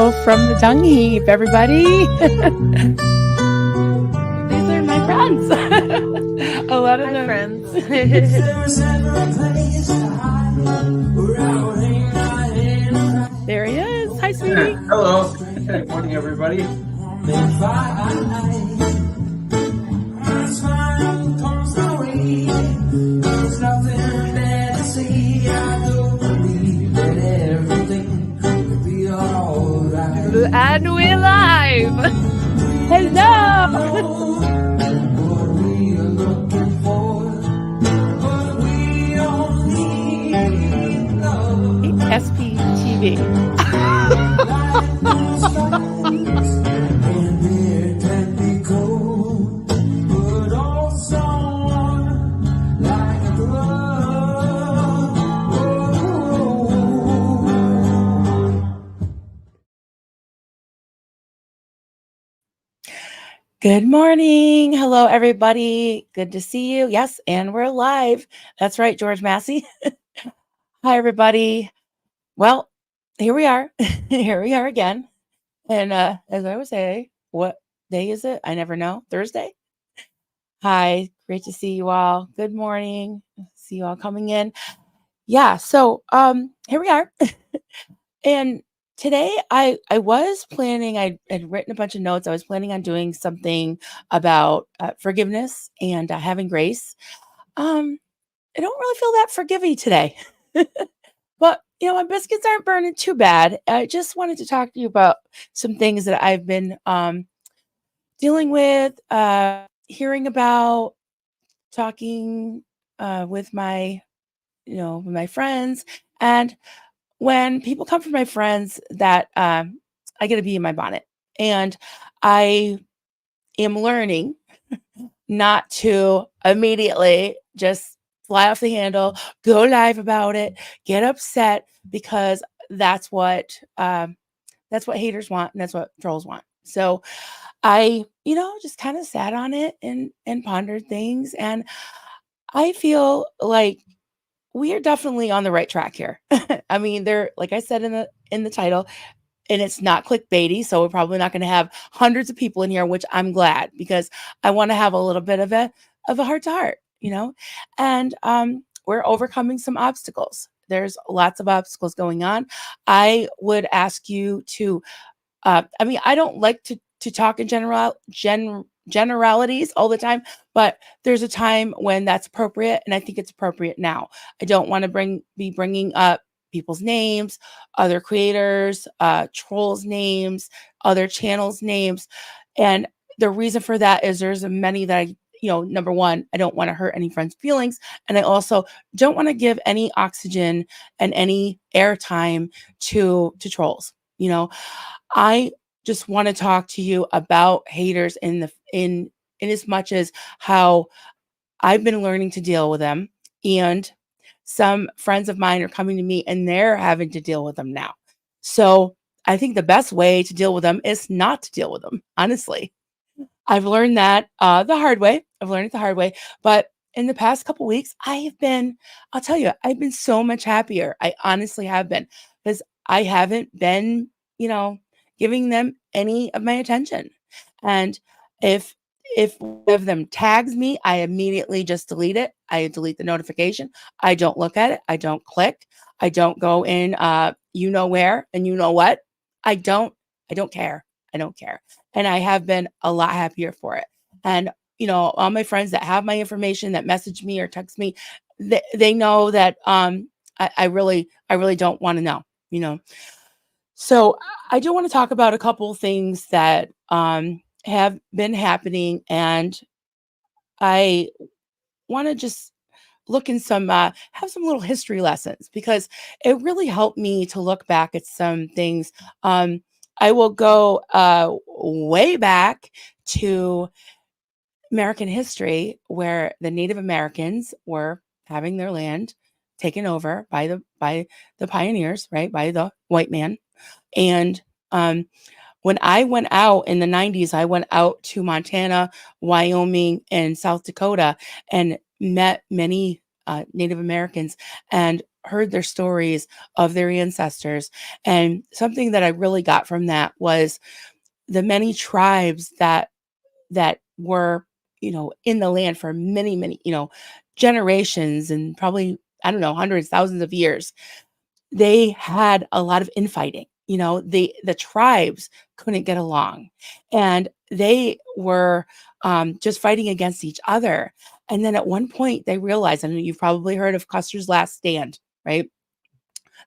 Hello from the dung heap, everybody. These are my friends. A lot of Hi, them. friends. There he is. Hi, sweetie. Hello. Good morning, everybody. And we're live. Hello. SPTV. Good morning. Hello, everybody. Good to see you. Yes, and we're live. That's right, George Massey. Hi, everybody. Well, here we are. Here we are again. And as I would say, what day is it? I never know. Thursday? Hi, great to see you all. Good morning. See you all coming in. Yeah, so here we are. And today I was planning, I'd written a bunch of notes. I was planning on doing something about forgiveness and having grace. I don't really feel that forgiving today. But, my biscuits aren't burning too bad. I just wanted to talk to you about some things that I've been dealing with, hearing about, talking with my, with my friends. And when people come from my friends that I get to be in my bonnet. And I am learning not to immediately just fly off the handle, go live about it, get upset, because that's what haters want and that's what trolls want. So I, just kind of sat on it and pondered things, and I feel like we are definitely on the right track here. I mean, there, like I said in the title, and it's not clickbaity, so we're probably not going to have hundreds of people in here, which I'm glad, because I want to have a little bit of a heart to heart, and we're overcoming some obstacles. There's lots of obstacles going on. I would ask you to, I don't like to talk in generalities all the time, but there's a time when that's appropriate, and I think it's appropriate now. I don't want to be bringing up people's names, other creators, trolls' names, other channels' names. And the reason for that is there's many that I, number one, I don't want to hurt any friends' feelings. And I also don't want to give any oxygen and any airtime to trolls. I just want to talk to you about haters in as much as how I've been learning to deal with them, and some friends of mine are coming to me and they're having to deal with them now. So I think the best way to deal with them is not to deal with them. Honestly, I've learned that the hard way. I've learned it the hard way. But in the past couple weeks, I'll tell you, I've been so much happier. I honestly have been, because I haven't been, giving them any of my attention. And if one of them tags me, I immediately just delete it. I delete the notification. I don't look at it. I don't click. I don't go in you know where and you know what. I don't care. I don't care. And I have been a lot happier for it. And all my friends that have my information, that message me or text me, they know that I really don't want to know. So I do want to talk about a couple of things that have been happening, and I want to just look in some have some little history lessons, because it really helped me to look back at some things. I will go way back to American history, where the Native Americans were having their land taken over by the pioneers, right, by the white man. And when I went out in the 90s, I went out to Montana, Wyoming, and South Dakota and met many Native Americans, and heard their stories of their ancestors. And something that I really got from that was the many tribes that were, in the land for many, many, generations, and probably, I don't know, hundreds, thousands of years. They had a lot of infighting. The tribes couldn't get along, and they were just fighting against each other. And then at one point they realized, and you've probably heard of Custer's Last Stand, right?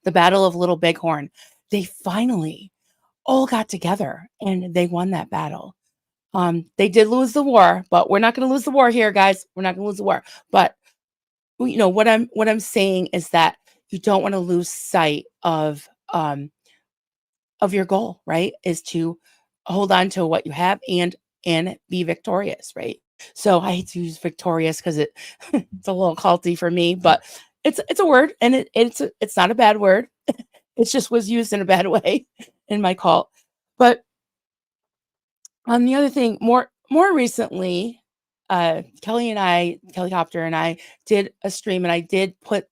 The Battle of Little Bighorn. They finally all got together and they won that battle. They did lose the war, but we're not going to lose the war here, guys. We're not going to lose the war. But what I'm saying is that you don't want to lose sight of your goal, right? Is to hold on to what you have and be victorious, right? So I hate to use victorious because it's a little culty for me, but it's a word, and it's not a bad word. It just was used in a bad way in my cult. But on the other thing, more recently, Kelly Copter and I did a stream, and I did put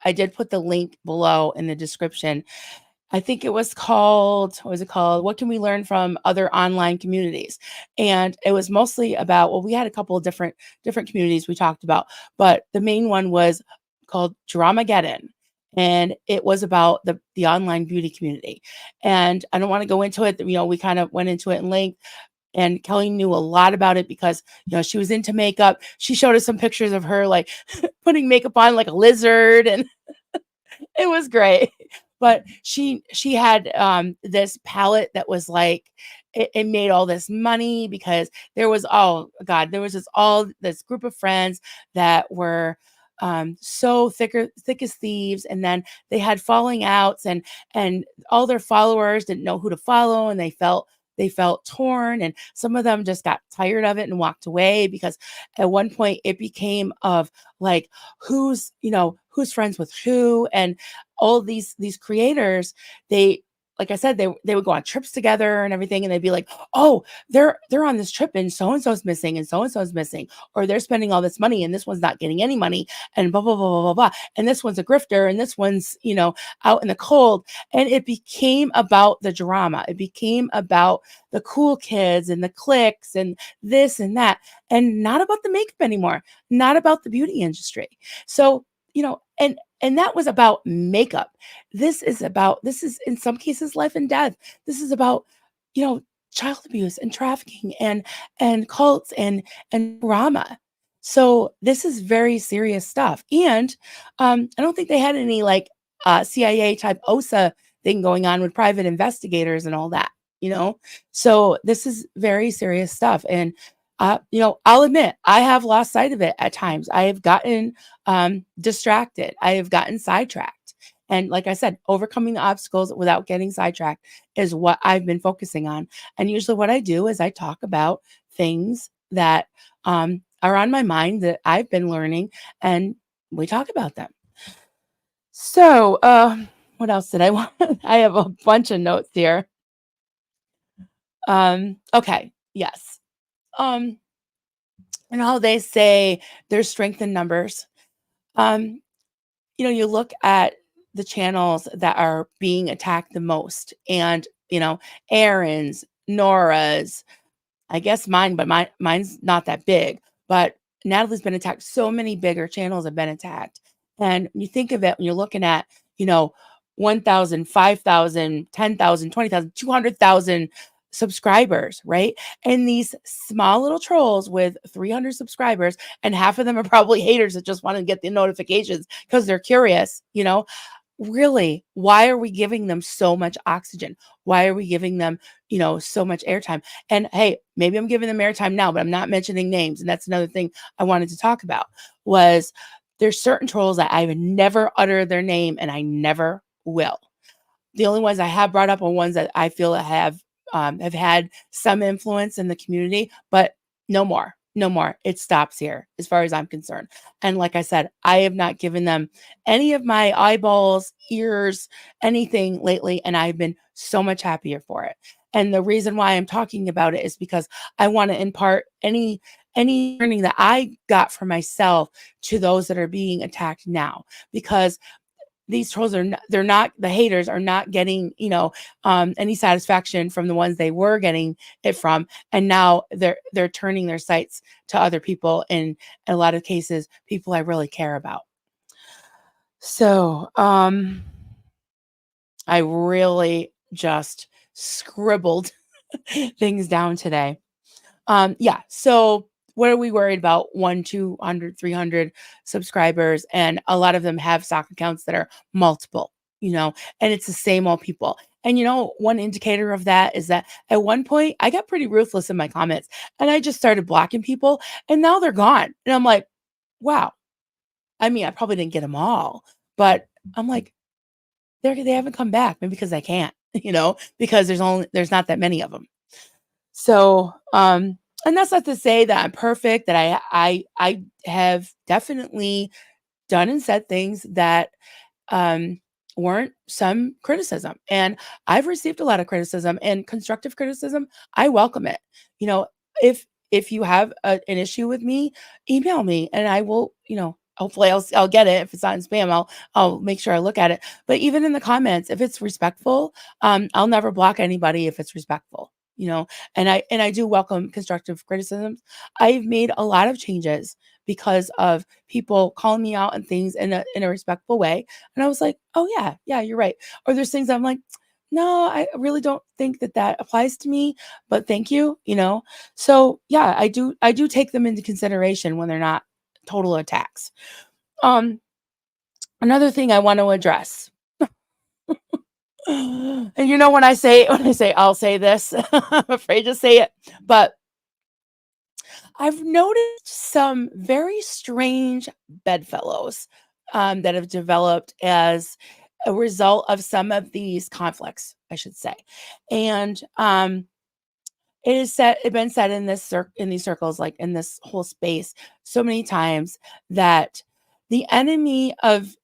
the link below in the description. I think it was called, what was it called? What can we learn from other online communities? And it was mostly about, well, we had a couple of different communities we talked about, but the main one was called Dramageddon. And it was about the online beauty community. And I don't want to go into it. We kind of went into it in length. And Kelly knew a lot about it because, she was into makeup. She showed us some pictures of her like putting makeup on like a lizard, and it was great. But she had this palette that was like, it made all this money because there was, oh God, there was this group of friends that were so thick as thieves, and then they had falling outs, and all their followers didn't know who to follow, and they felt torn, and some of them just got tired of it and walked away because at one point it became of like, who's friends with who. And all these creators, they, like I said, they would go on trips together and everything, and they'd be like, oh, they're on this trip and so-and-so's missing and so-and-so's missing, or they're spending all this money and this one's not getting any money, and blah blah blah blah blah blah, and this one's a grifter and this one's out in the cold. And it became about the drama. It became about the cool kids and the cliques and this and that, and not about the makeup anymore, not about the beauty industry. So, and that was about makeup. This is in some cases life and death. This is about, you know, child abuse and trafficking and cults and drama. So this is very serious stuff. And I don't think they had any like CIA type OSA thing going on with private investigators and all that, you know? So this is very serious stuff. And I'll admit I have lost sight of it at times. I have gotten distracted. I have gotten sidetracked. And like I said, overcoming the obstacles without getting sidetracked is what I've been focusing on. And usually what I do is I talk about things that are on my mind that I've been learning, and we talk about them. So, what else did I want? I have a bunch of notes here. Okay, yes. Um, and how they say there's strength in numbers. Um, you look at the channels that are being attacked the most, and Aaron's, Nora's, I guess mine, but mine's not that big. But Natalie's been attacked. So many bigger channels have been attacked. And when you think of it, when you're looking at, 1,000, 5,000, 10,000, 20,000, 200,000 subscribers, right? And these small little trolls with 300 subscribers, and half of them are probably haters that just want to get the notifications because they're curious, really, why are we giving them so much oxygen? Why are we giving them, so much airtime? And hey, maybe I'm giving them airtime now, but I'm not mentioning names. And that's another thing I wanted to talk about was there's certain trolls that I would never utter their name, and I never will. The only ones I have brought up are ones that I feel have had some influence in the community, but no more. No more. It stops here as far as I'm concerned. And like I said, I have not given them any of my eyeballs, ears, anything lately, and I've been so much happier for it. And the reason why I'm talking about it is because I want to impart any learning that I got for myself to those that are being attacked now, because these trolls are they're not, the haters are not getting, any satisfaction from the ones they were getting it from, and now they're turning their sights to other people, in a lot of cases people I really care about. So I really just scribbled things down today. Yeah. So what are we worried about? 200, 300 subscribers, and a lot of them have stock accounts that are multiple, and it's the same old people. And one indicator of that is that at one point I got pretty ruthless in my comments, and I just started blocking people, and now they're gone. And I'm like, wow. I mean, I probably didn't get them all, but I'm like, they haven't come back, maybe because I can't, because there's not that many of them. So, and that's not to say that I'm perfect, that I have definitely done and said things that weren't some criticism. And I've received a lot of criticism, and constructive criticism. I welcome it. You know, if you have an issue with me, email me and I will, hopefully I'll get it. If it's not in spam, I'll make sure I look at it. But even in the comments, if it's respectful, I'll never block anybody if it's respectful. And I do welcome constructive criticisms. I've made a lot of changes because of people calling me out and things in a respectful way. And I was like, oh yeah, you're right. Or there's things I'm like, no, I really don't think that applies to me, but thank you. So yeah, I do take them into consideration when they're not total attacks. Um, Another thing I want to address. And when I say I'll say this, I'm afraid to say it, but I've noticed some very strange bedfellows that have developed as a result of some of these conflicts, I should say. And it's been said in in these circles, like in this whole space, so many times, that the enemy of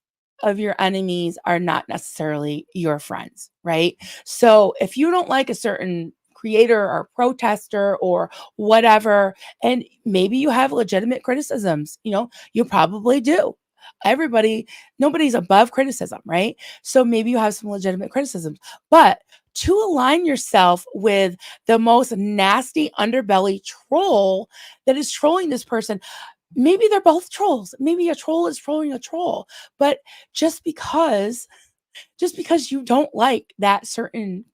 your enemies are not necessarily your friends, right? So if you don't like a certain creator or protester or whatever, and maybe you have legitimate criticisms, you probably do. Nobody's above criticism, right? So maybe you have some legitimate criticisms, but to align yourself with the most nasty underbelly troll that is trolling this person, maybe they're both trolls. Maybe a troll is trolling a troll, but just because you don't like that certain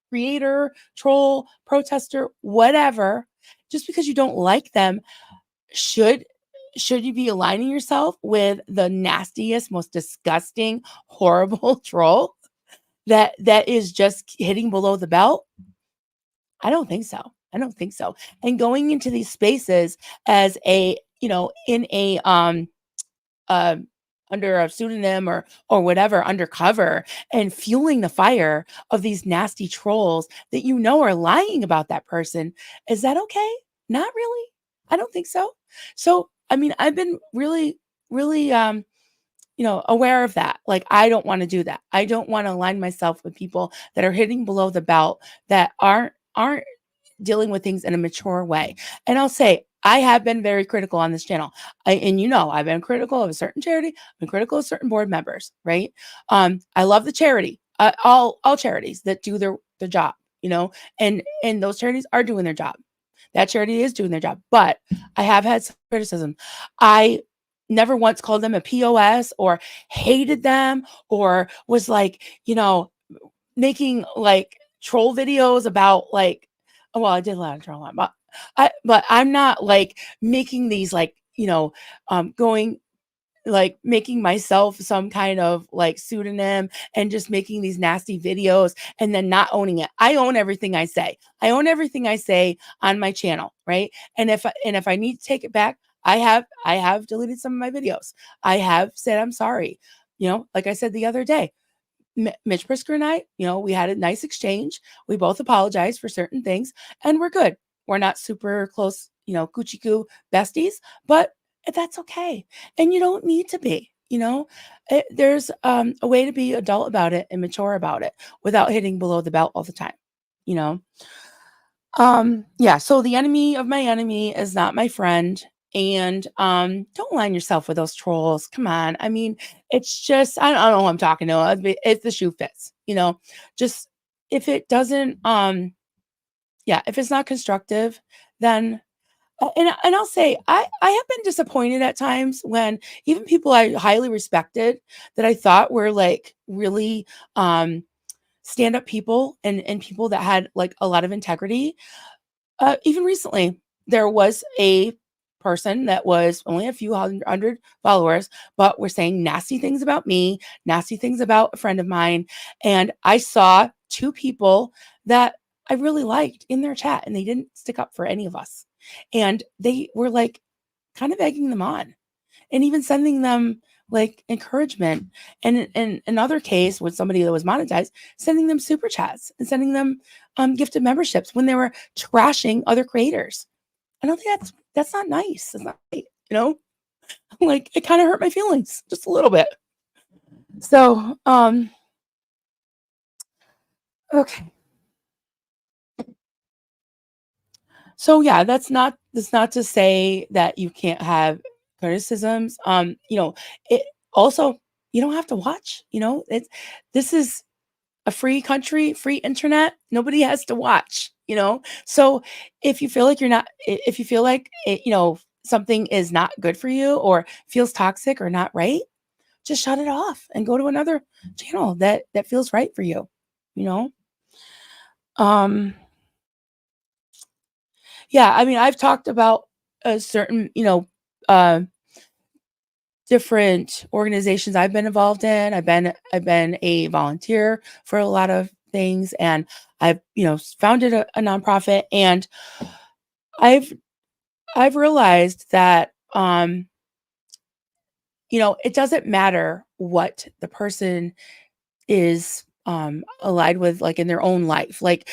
creator, troll, protester, whatever, just because you don't like them, should you be aligning yourself with the nastiest, most disgusting, horrible troll that is just hitting below the belt? I don't think so. I don't think so. And going into these spaces as in a uh, under a pseudonym or whatever, undercover, and fueling the fire of these nasty trolls that are lying about that person, is that okay? Not really. I don't think so. So, I mean, I've been really, really aware of that. Like, I don't want to do that. I don't want to align myself with people that are hitting below the belt, that aren't dealing with things in a mature way. And I'll say, I have been very critical on this channel. I've been critical of a certain charity, I've been critical of certain board members, right? I love the charity, all charities that do their job, and those charities are doing their job. That charity is doing their job, but I have had some criticism. I never once called them a POS or hated them or was like, making like troll videos about like, oh, well, I did a lot of troll, but I'm not like making these like, going like making myself some kind of like pseudonym and just making these nasty videos and then not owning it. I own everything I say. I own everything I say on my channel, right? And if I need to take it back, I have deleted some of my videos. I have said I'm sorry. Like I said the other day, Mitch Brisker and I, we had a nice exchange. We both apologized for certain things, and we're good. We're not super close, coochie coo besties, but that's okay. And you don't need to be. There's a way to be adult about it and mature about it without hitting below the belt all the time. You know. Yeah. So the enemy of my enemy is not my friend. And don't line yourself with those trolls. Come on. I mean, it's just I don't know who I'm talking to. If the shoe fits, just if it doesn't yeah, if it's not constructive, then and I'll say I have been disappointed at times when even people I highly respected that I thought were like really stand up people and people that had like a lot of integrity. Even recently, there was a person that was only a few hundred followers, but were saying nasty things about me, nasty things about a friend of mine. And I saw two people that I really liked in their chat, and they didn't stick up for any of us. And they were like kind of egging them on and even sending them like encouragement. And in another case with somebody that was monetized, sending them super chats and sending them gifted memberships when they were trashing other creators. I don't think that's not nice. It's not right, like it kind of hurt my feelings just a little bit. So okay. So yeah, that's not to say that you can't have criticisms. It also you don't have to watch, it's this is a free country, free internet. Nobody has to watch. So if you feel like if you feel like something is not good for you or feels toxic or not right, just shut it off and go to another channel that feels right for you. You know. Um. Yeah. I mean, I've talked about a certain uh, different organizations I've been involved in. I've been a volunteer for a lot of things, and I've founded a nonprofit, and I've I've realized that it doesn't matter what the person is allied with, like in their own life, like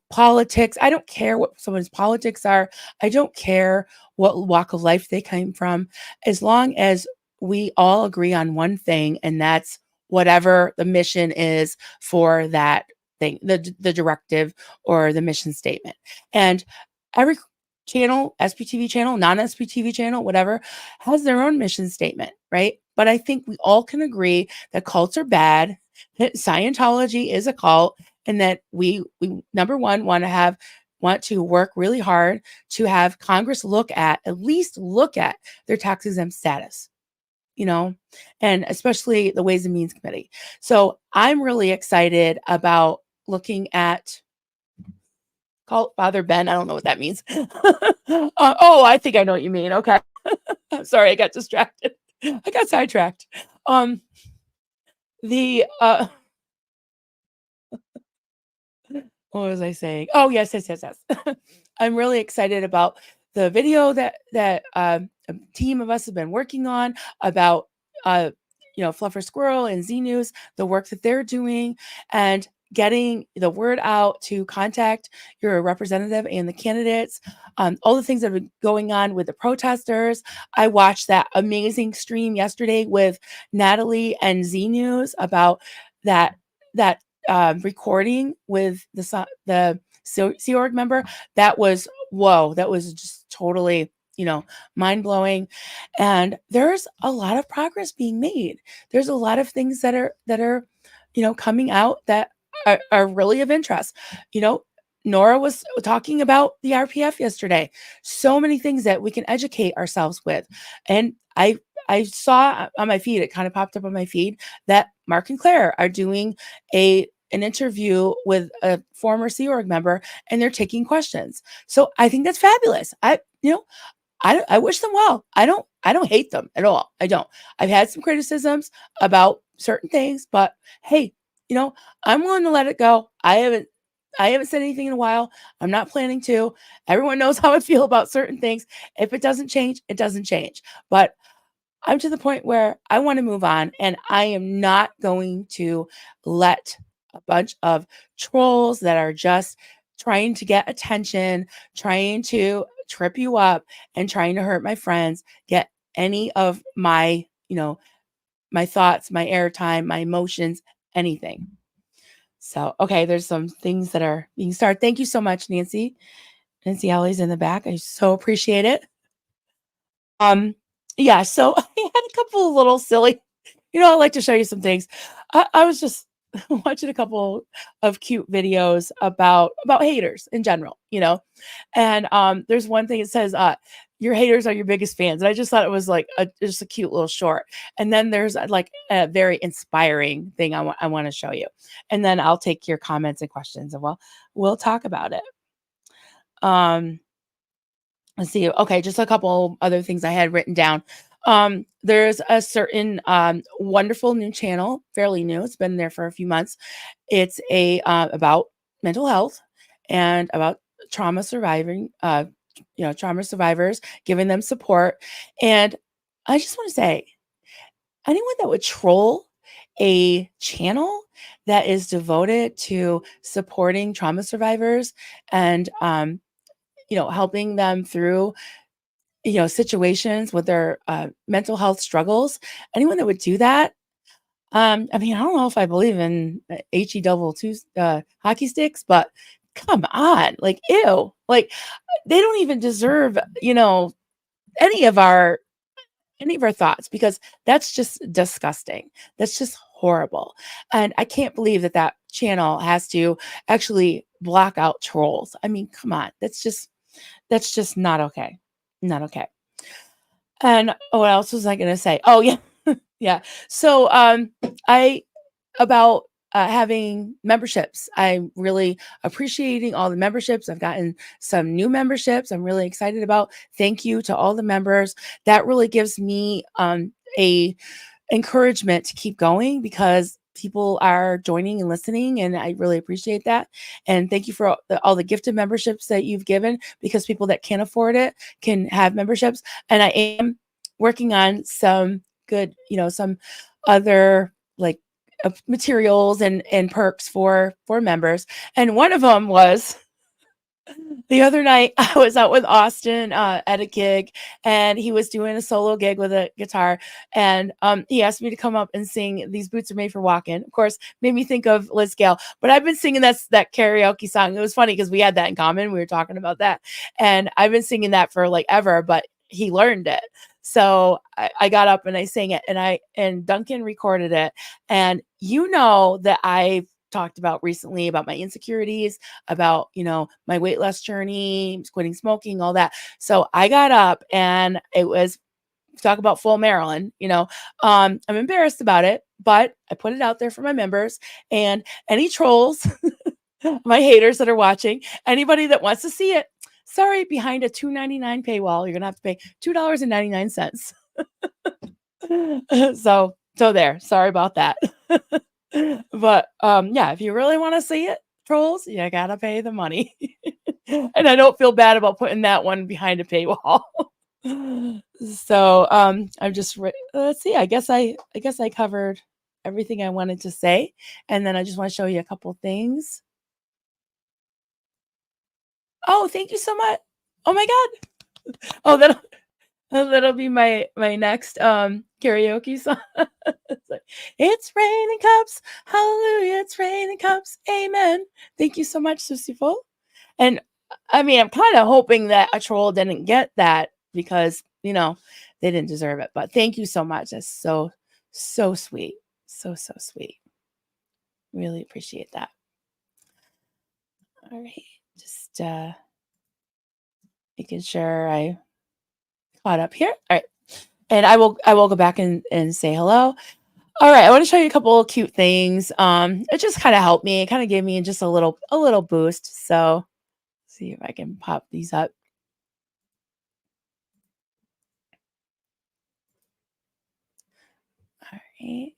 politics. I don't care what someone's politics are. I don't care what walk of life they came from, as long as we all agree on one thing, and that's whatever the mission is for that thing, the directive or the mission statement. And every channel, SPTV channel, non-SPTV channel, whatever, has their own mission statement, right? But I think we all can agree that cults are bad, that Scientology is a cult, and that we number one want to work really hard to have Congress at least look at their tax exempt status, and especially the Ways and Means Committee. So I'm really excited about looking at cult Father Ben. I don't know what that means. Oh, I think I know what you mean. Okay. I'm sorry, I got distracted. I got sidetracked. Um, the what was I saying? Oh, yes, yes, yes, yes. I'm really excited about the video that a team of us have been working on about uh, Fluffer Squirrel and Z News, the work that they're doing, and getting the word out to contact your representative and the candidates. All the things that have been going on with the protesters. I watched that amazing stream yesterday with Natalie and Z News about that recording with the Sea Org member. That was whoa. That was just totally mind blowing. And there's a lot of progress being made. There's a lot of things that are coming out that are really of interest. You know, Nora was talking about the RPF yesterday. So many things that we can educate ourselves with. And I saw on my feed, it kind of popped up on my feed that Mark and Claire are doing an interview with a former Sea Org member, and they're taking questions. So I think that's fabulous. I wish them well. I don't hate them at all. I don't. I've had some criticisms about certain things, but hey, I'm willing to let it go. I haven't said anything in a while. I'm not planning to. Everyone knows how I feel about certain things. If it doesn't change, it doesn't change. But I'm to the point where I want to move on, and I am not going to let a bunch of trolls that are just trying to get attention, trying to trip you up, and trying to hurt my friends get any of my thoughts, my airtime, my emotions, anything. So, okay, there's some things that are being started. Thank you so much, Nancy. Nancy Alley's in the back. I so appreciate it. Um, yeah, so I had a couple of little silly I like to show you some things. I was just watching a couple of cute videos about haters in general. And there's one thing it says, your haters are your biggest fans. And I just thought it was like just a cute little short. And then there's like a very inspiring thing I want to show you. And then I'll take your comments and questions and we'll talk about it. Um, let's see. Okay, just a couple other things I had written down. There's a certain wonderful new channel, fairly new. It's been there for a few months. It's a about mental health and about trauma surviving, trauma survivors, giving them support. And I just want to say, anyone that would troll a channel that is devoted to supporting trauma survivors and helping them through situations with their mental health struggles. Anyone that would do that, I mean, I don't know if I believe in he double two hockey sticks, but come on, like, ew, like they don't even deserve, any of our any of our thoughts, because that's just disgusting. That's just horrible. And I can't believe that that channel has to actually block out trolls. I mean, come on, that's just not okay. Not okay. And what else was I going to say? Oh yeah. Yeah. So I about having memberships. I'm really appreciating all the memberships. I've gotten some new memberships. I'm really excited about. Thank you to all the members. That really gives me a encouragement to keep going, because people are joining and listening, and I really appreciate that. And thank you for all the gifted memberships that you've given, because people that can't afford it can have memberships. And I am working on some good, some other like materials and perks for members. And one of them was the other night I was out with Austin at a gig, and he was doing a solo gig with a guitar, and he asked me to come up and sing "These Boots Are Made for Walking." Of course, made me think of Liz Gale, but I've been singing that karaoke song. It was funny because we had that in common. We were talking about that, and I've been singing that for like ever, but he learned it. So I got up and I sang it, and Duncan recorded it. And that I've talked about recently about my insecurities, about, my weight loss journey, quitting smoking, all that. So I got up and it was talk about full Maryland, I'm embarrassed about it, but I put it out there for my members and any trolls, my haters that are watching, anybody that wants to see it. Sorry, behind a $2.99 paywall, you're going to have to pay $2.99. So there, sorry about that. But yeah, if you really want to see it, trolls, you gotta pay the money. And I don't feel bad about putting that one behind a paywall. So I'm just let's see. I guess I covered everything I wanted to say, and then I just want to show you a couple things. Oh, thank you so much. Oh my god. Oh, that'll be my next karaoke song. It's like, it's raining cups, hallelujah, it's raining cups, amen. Thank you so much, Susiful. And I mean, I'm kind of hoping that a troll didn't get that, because they didn't deserve it. But thank you so much. That's so sweet. So sweet. Really appreciate that. All right. Just making sure I caught up here. All right. And I will go back and say hello. All right, I want to show you a couple of cute things. It just kind of helped me. It kind of gave me just a little boost. So, see if I can pop these up. All right.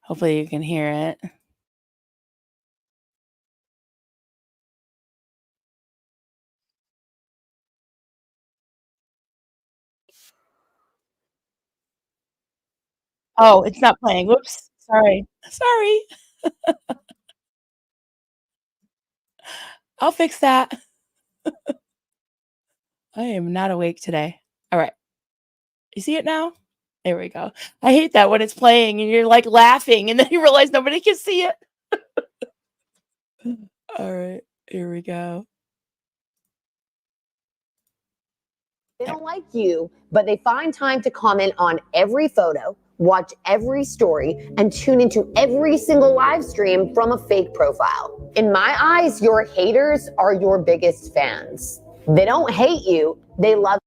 Hopefully you can hear it. Oh, it's not playing. Whoops. Sorry. Sorry. I'll fix that. I am not awake today. All right. You see it now? There we go. I hate that when it's playing and you're like laughing and then you realize nobody can see it. All right, here we go. They don't like you, but they find time to comment on every photo, watch every story, and tune into every single live stream from a fake profile. In my eyes, your haters are your biggest fans. They don't hate you, they love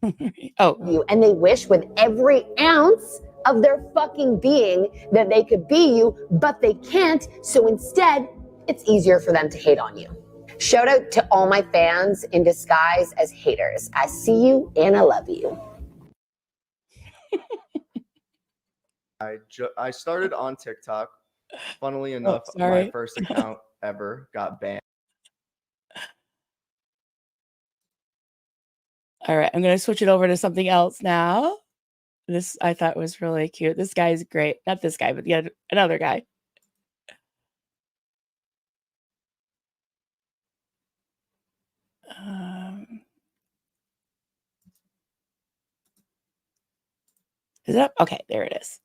you, and they wish with every ounce of their fucking being that they could be you, but they can't, so instead, it's easier for them to hate on you. Shout out to all my fans in disguise as haters. I see you and I love you. I started on TikTok. Funnily enough, my first account ever got banned. All right, I'm going to switch it over to something else now. This I thought was really cute. This guy is great. Not this guy, but another guy. Is it up? Okay, there it is.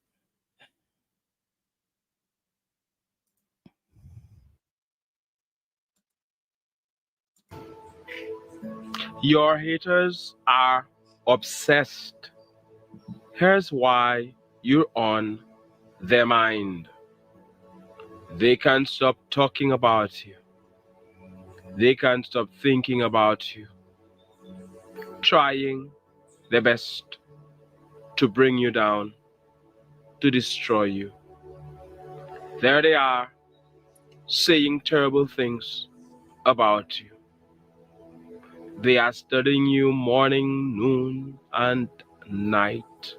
Your haters are obsessed. Here's why you're on their mind. They can't stop talking about you. They can't stop thinking about you. Trying their best to bring you down, to destroy you. There they are, saying terrible things about you. They are studying you morning, noon, and night.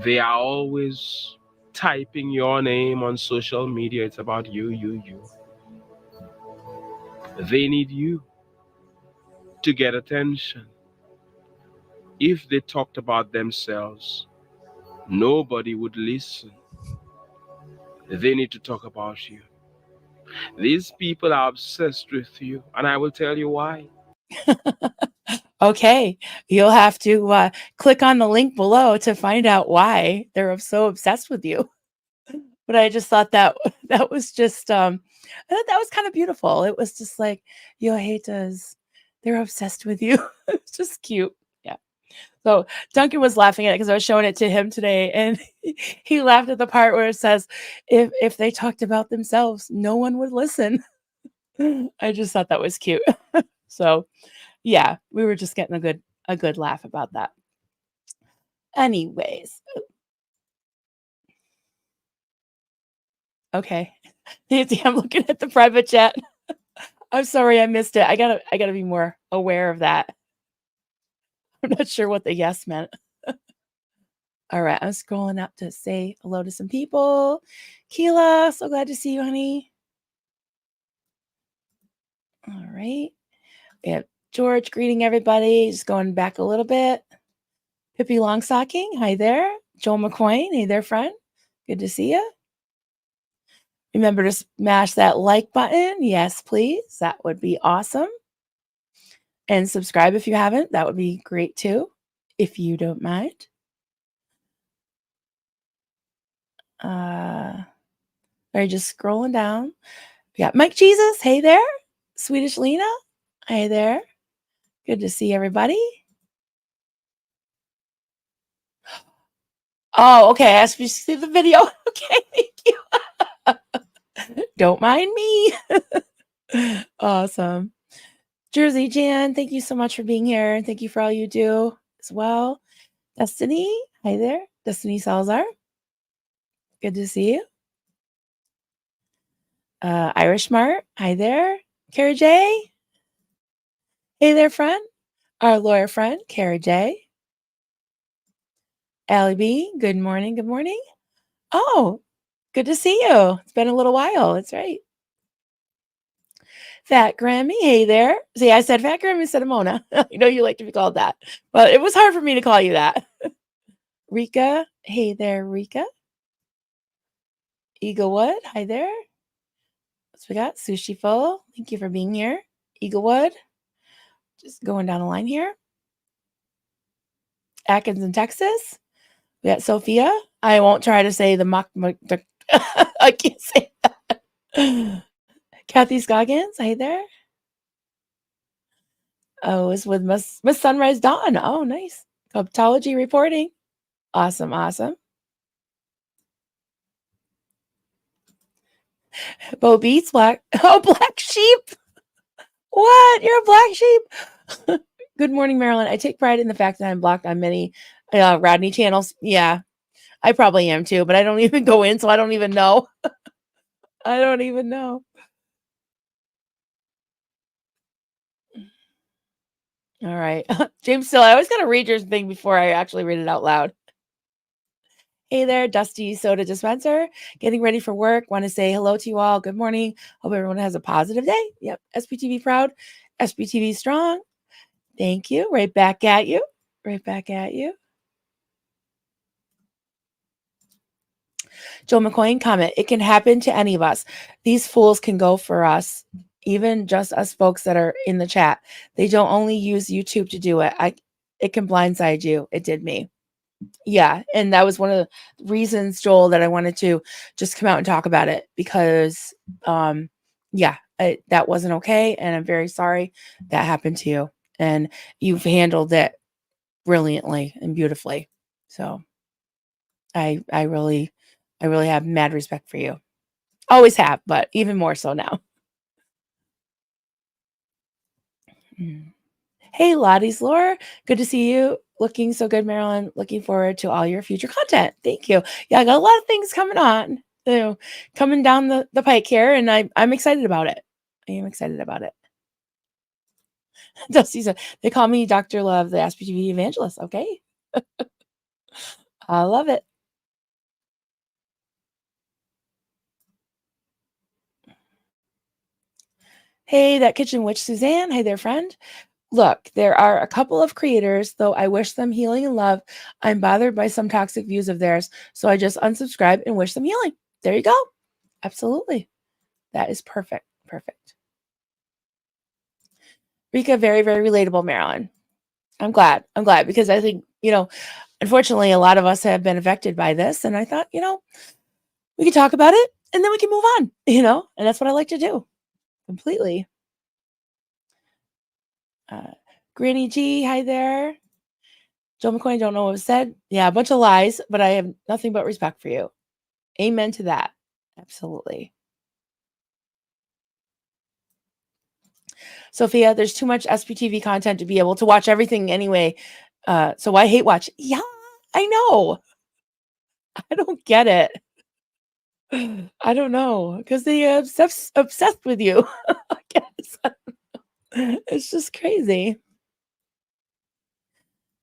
They are always typing your name on social media. It's about you, you, you. They need you to get attention. If they talked about themselves, nobody would listen. They need to talk about you. These people are obsessed with you, and I will tell you why. Okay, you'll have to click on the link below to find out why they're so obsessed with you. But I just thought that was just I thought that was kind of beautiful. It was just like, your haters, they're obsessed with you. It's just cute. Yeah. So Duncan was laughing at it because I was showing it to him today, and he laughed at the part where it says, if they talked about themselves, no one would listen. I just thought that was cute. So yeah, we were just getting a good laugh about that. Anyways. Okay. Nancy, I'm looking at the private chat. I'm sorry I missed it. I gotta be more aware of that. I'm not sure what the yes meant. All right, I'm scrolling up to say hello to some people. Keela, so glad to see you, honey. All right. We have George greeting everybody. Just going back a little bit. Pippi Longstocking, hi there. Joel McCoy, hey there, friend. Good to see you. Remember to smash that like button. Yes, please. That would be awesome. And subscribe if you haven't. That would be great too, if you don't mind. Are you just scrolling down? We got Mike Jesus. Hey there. Swedish Lena. Hey there. Good to see everybody. Oh, okay. I asked you to see the video. Okay, thank you. Don't mind me. Awesome. Jersey Jan, thank you so much for being here. And thank you for all you do as well. Destiny, hi there. Destiny Salazar. Good to see you. Irish Mart, hi there. Kara J. Hey there, friend. Our lawyer friend, Kara J. Allie B, good morning, good morning. Oh, good to see you. It's been a little while. That's right. Fat Grammy, hey there. See, I said Fat Grammy instead of Mona. I know you like to be called that, but it was hard for me to call you that. Rika, hey there, Rika. Eaglewood, hi there. What's we got? Sushi Full, thank you for being here. Eaglewood, just going down the line here. Atkins in Texas. We got Sophia. I won't try to say the mock. I can't say that. Kathy Scoggins, hey there. Oh, it's with Miss Sunrise Dawn. Oh, nice. Coptology reporting. Awesome, awesome. Bo Beats, black. Oh, black sheep. What? You're a black sheep? Good morning, Marilyn. I take pride in the fact that I'm blocked on many Rodney channels. Yeah, I probably am too, but I don't even go in, so I don't even know. I don't even know. All right. James Still, I always got to read your thing before I actually read it out loud. Hey there, Dusty Soda Dispenser. Getting ready for work. Want to say hello to you all. Good morning. Hope everyone has a positive day. Yep. SBTV proud. SBTV strong. Thank you. Right back at you. Right back at you. Joe McCoy comment. It can happen to any of us. These fools can go for us. Even just us folks that are in the chat. They don't only use YouTube to do it. It can blindside you. It did me. Yeah. And that was one of the reasons, Joel, that I wanted to just come out and talk about it because, that wasn't okay. And I'm very sorry that happened to you. And you've handled it brilliantly and beautifully. So I really have mad respect for you. Always have, but even more so now. Hey, Lottie's Lore. Good to see you. Looking so good, Marilyn. Looking forward to all your future content. Thank you. Yeah, I got a lot of things coming on, coming down the pike here, and I'm excited about it. I am excited about it. Dusty said, they call me Dr. Love, the SPTV evangelist. Okay. I love it. Hey, that kitchen witch, Suzanne. Hey there, friend. Look, there are a couple of creators, though I wish them healing and love. I'm bothered by some toxic views of theirs, so I just unsubscribe and wish them healing. There you go. Absolutely. That is perfect. Perfect. Rika, very, very relatable, Marilyn. I'm glad because I think, unfortunately, a lot of us have been affected by this. And I thought, we can talk about it and then we can move on, and that's what I like to do completely. Granny G, hi there. Joe McCoy, don't know what was said. Yeah, a bunch of lies, but I have nothing but respect for you. Amen to that. Absolutely. Sophia, there's too much SPTV content to be able to watch everything anyway. So I hate watch. Yeah, I know. I don't get it. I don't know because they are obsessed with you. I guess it's just crazy.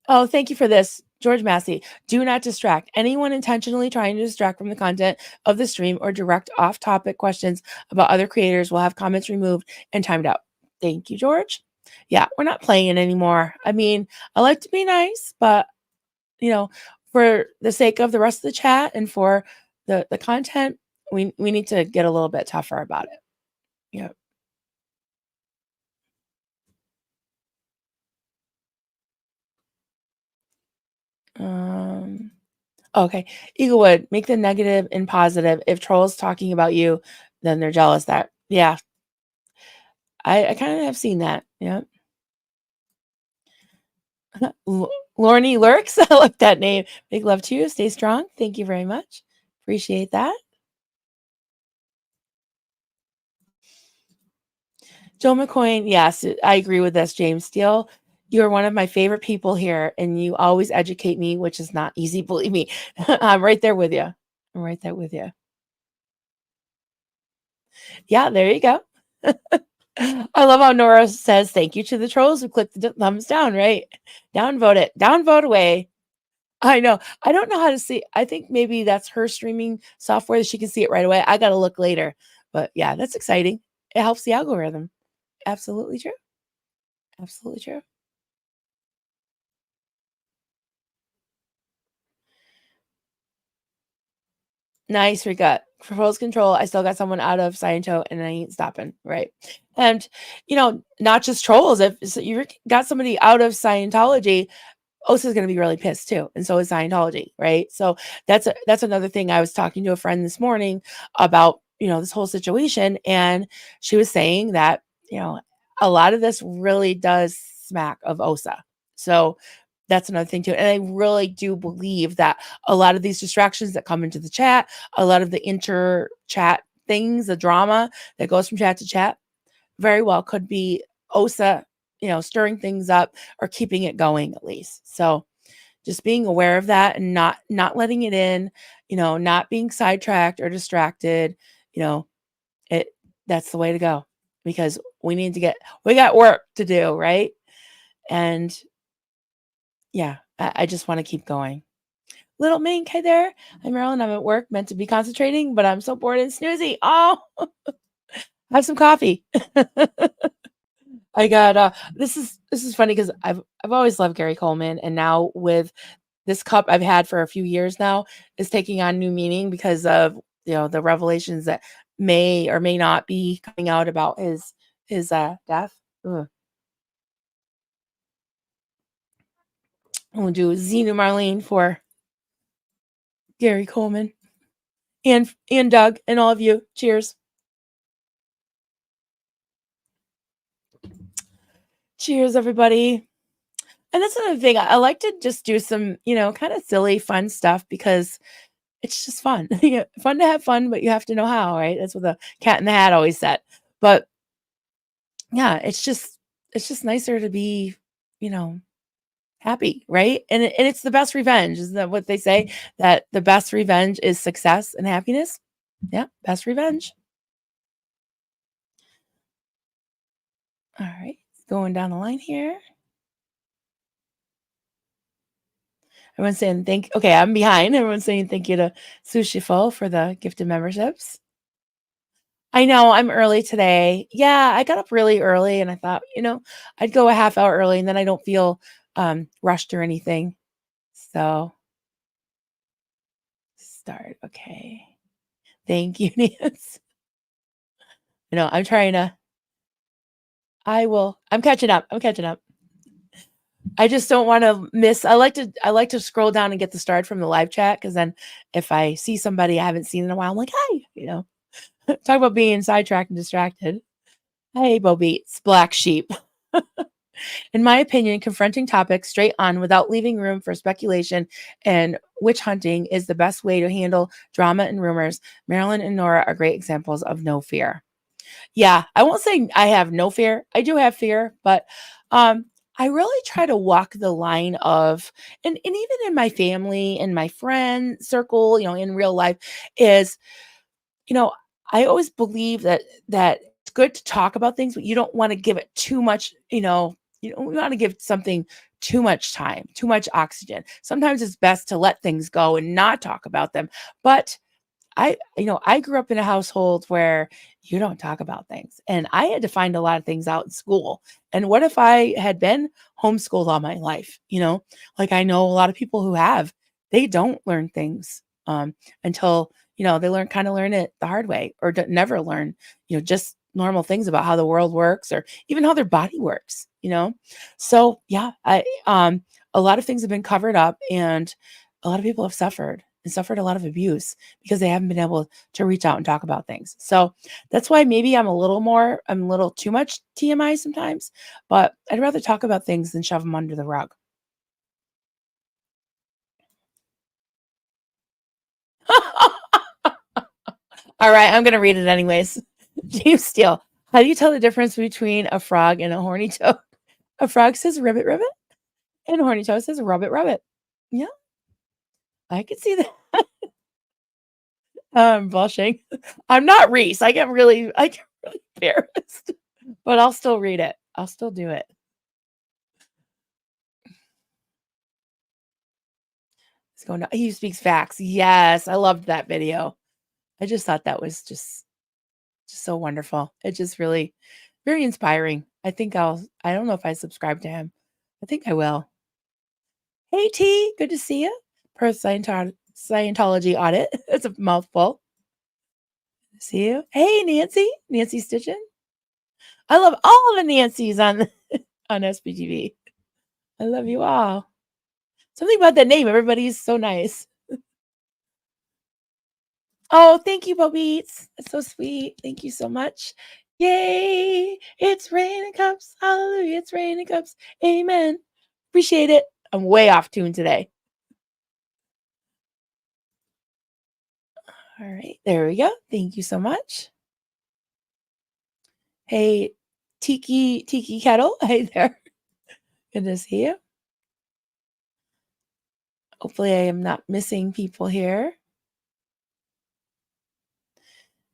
Oh, thank you for this, George Massey. Do not distract. Anyone intentionally trying to distract from the content of the stream or direct off-topic questions about other creators will have comments removed and timed out. Thank you, George. Yeah, we're not playing it anymore. I mean, I like to be nice, but for the sake of the rest of the chat and for the content, we need to get a little bit tougher about it. Yeah. Okay. Eaglewood, make the negative and positive. If trolls talking about you, then they're jealous. Yeah. I kind of have seen that. Yeah. Lorne Lurks. I like that name. Big love to you. Stay strong. Thank you very much. Appreciate that. Joe McCoy, yes, I agree with this, James Steele. You're one of my favorite people here, and you always educate me, which is not easy, believe me. I'm right there with you. I'm right there with you. Yeah, there you go. I love how Nora says thank you to the trolls who clicked the thumbs down, right? Downvote it. Downvote away. I know. I don't know how to see. I think maybe that's her streaming software. She can see it right away. I got to look later. But yeah, that's exciting. It helps the algorithm. Absolutely true. Absolutely true. Nice, Rika. Proposed control. I still got someone out of Sciento and I ain't stopping. Right. And, not just trolls. If you got somebody out of Scientology, OSA is going to be really pissed too. And so is Scientology. Right. So that's another thing. I was talking to a friend this morning about this whole situation. And she was saying that, a lot of this really does smack of OSA. So that's another thing too. And I really do believe that a lot of these distractions that come into the chat, a lot of the inter chat things, the drama that goes from chat to chat, very well could be OSA, stirring things up or keeping it going at least. So just being aware of that and not letting it in, not being sidetracked or distracted, that's the way to go, because we got work to do, right? And yeah, I just want to keep going. Little Mink, hey there. I'm Marilyn. I'm at work, meant to be concentrating, but I'm so bored and snoozy. Oh, have some coffee. I got this is funny because I've always loved Gary Coleman, and now with this cup I've had for a few years now is taking on new meaning because of the revelations that may or may not be coming out about his death. Ugh. We'll do Xenu Marlene for Gary Coleman and Doug and all of you. Cheers. Cheers, everybody. And that's another thing. I like to just do some, kind of silly, fun stuff because it's just fun. Fun to have fun, but you have to know how, right? That's what the Cat in the Hat always said. But yeah, it's just nicer to be, happy, right? And it's the best revenge. Isn't that what they say? That the best revenge is success and happiness? Yeah, best revenge. All right, going down the line here. Everyone's saying okay, I'm behind. Everyone's saying thank you to Sushiful for the gifted memberships. I know I'm early today. Yeah, I got up really early and I thought, I'd go a half hour early and then I don't feel rushed or anything. So start. Okay. Thank you, Nance. I'm trying to. I'm catching up. I just don't want to miss. I like to scroll down and get the start from the live chat, because then if I see somebody I haven't seen in a while, I'm like, hey, talk about being sidetracked and distracted. Hey, Bo Beats, Black Sheep. In my opinion, confronting topics straight on without leaving room for speculation and witch hunting is the best way to handle drama and rumors. Marilyn and Nora are great examples of no fear. Yeah, I won't say I have no fear. I do have fear, but I really try to walk the line of, and even in my family and my friend circle, in real life, is, I always believe that it's good to talk about things, but you don't want to give it too much, you don't want to give something too much time, too much oxygen. Sometimes it's best to let things go and not talk about them. But I grew up in a household where you don't talk about things, and I had to find a lot of things out in school. And what if I had been homeschooled all my life? Like I know a lot of people who they don't learn things until, they learn it the hard way, or never learn, just normal things about how the world works or even how their body works, So yeah, a lot of things have been covered up, and a lot of people have suffered a lot of abuse because they haven't been able to reach out and talk about things. So that's why maybe I'm a little too much TMI sometimes, but I'd rather talk about things than shove them under the rug. All right, I'm going to read it anyways. James Steele, how do you tell the difference between a frog and a horny toad? A frog says ribbit, ribbit, and a horny toad says rubbit, rubbit. Yeah, I could see that. I'm blushing. I'm not Reese. I get really embarrassed, but I'll still read it. I'll still do it. It's going to, he speaks facts. Yes, I loved that video. I just thought that was just so wonderful. It just really very inspiring. I don't know if I subscribe to him. I think I will. Hey T, good to see you. Per Scientology audit. It's a mouthful. See you. Hey Nancy Stitchin. I love all the Nancys on SBTV. I love you all. Something about that name. Everybody's so nice. Oh, thank you, Bobeats. That's so sweet. Thank you so much. Yay. It's raining cups. Hallelujah. It's raining cups. Amen. Appreciate it. I'm way off tune today. All right. There we go. Thank you so much. Hey, Tiki Kettle. Hey there. Good to see you. Hopefully I am not missing people here.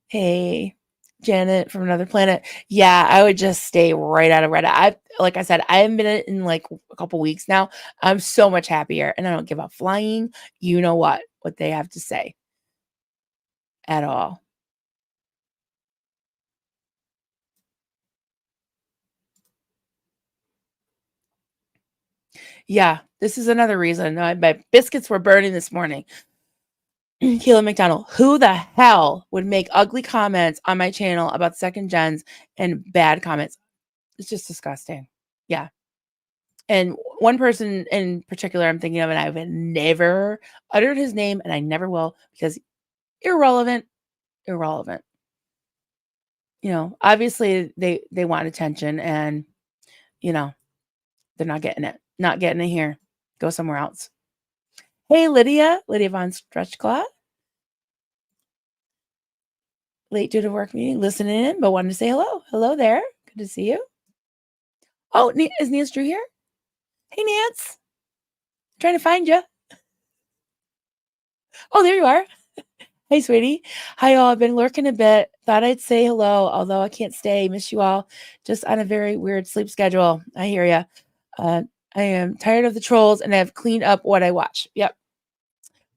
Hey, Janet from another planet. Yeah, I would just stay right out of Reddit. Like I said, I haven't been in like a couple weeks now. I'm so much happier, and I don't give a flying. You know what they have to say at all. Yeah, this is another reason. My biscuits were burning this morning. Keelan McDonald, who the hell would make ugly comments on my channel about second gens and bad comments? It's just disgusting. Yeah. And one person in particular I'm thinking of, and I've never uttered his name, and I never will, because irrelevant. Obviously they want attention, and they're not getting it here. Go somewhere else. Hey, Lydia von Stretchclaw. Late due to work meeting, listening in, but wanted to say hello. Hello there. Good to see you. Oh, is Nance Drew here? Hey, Nance. I'm trying to find you. Oh, there you are. Hey, sweetie. Hi, all. I've been lurking a bit. Thought I'd say hello, although I can't stay. Miss you all. Just on a very weird sleep schedule. I hear you. I am tired of the trolls, and I've cleaned up what I watch. Yep.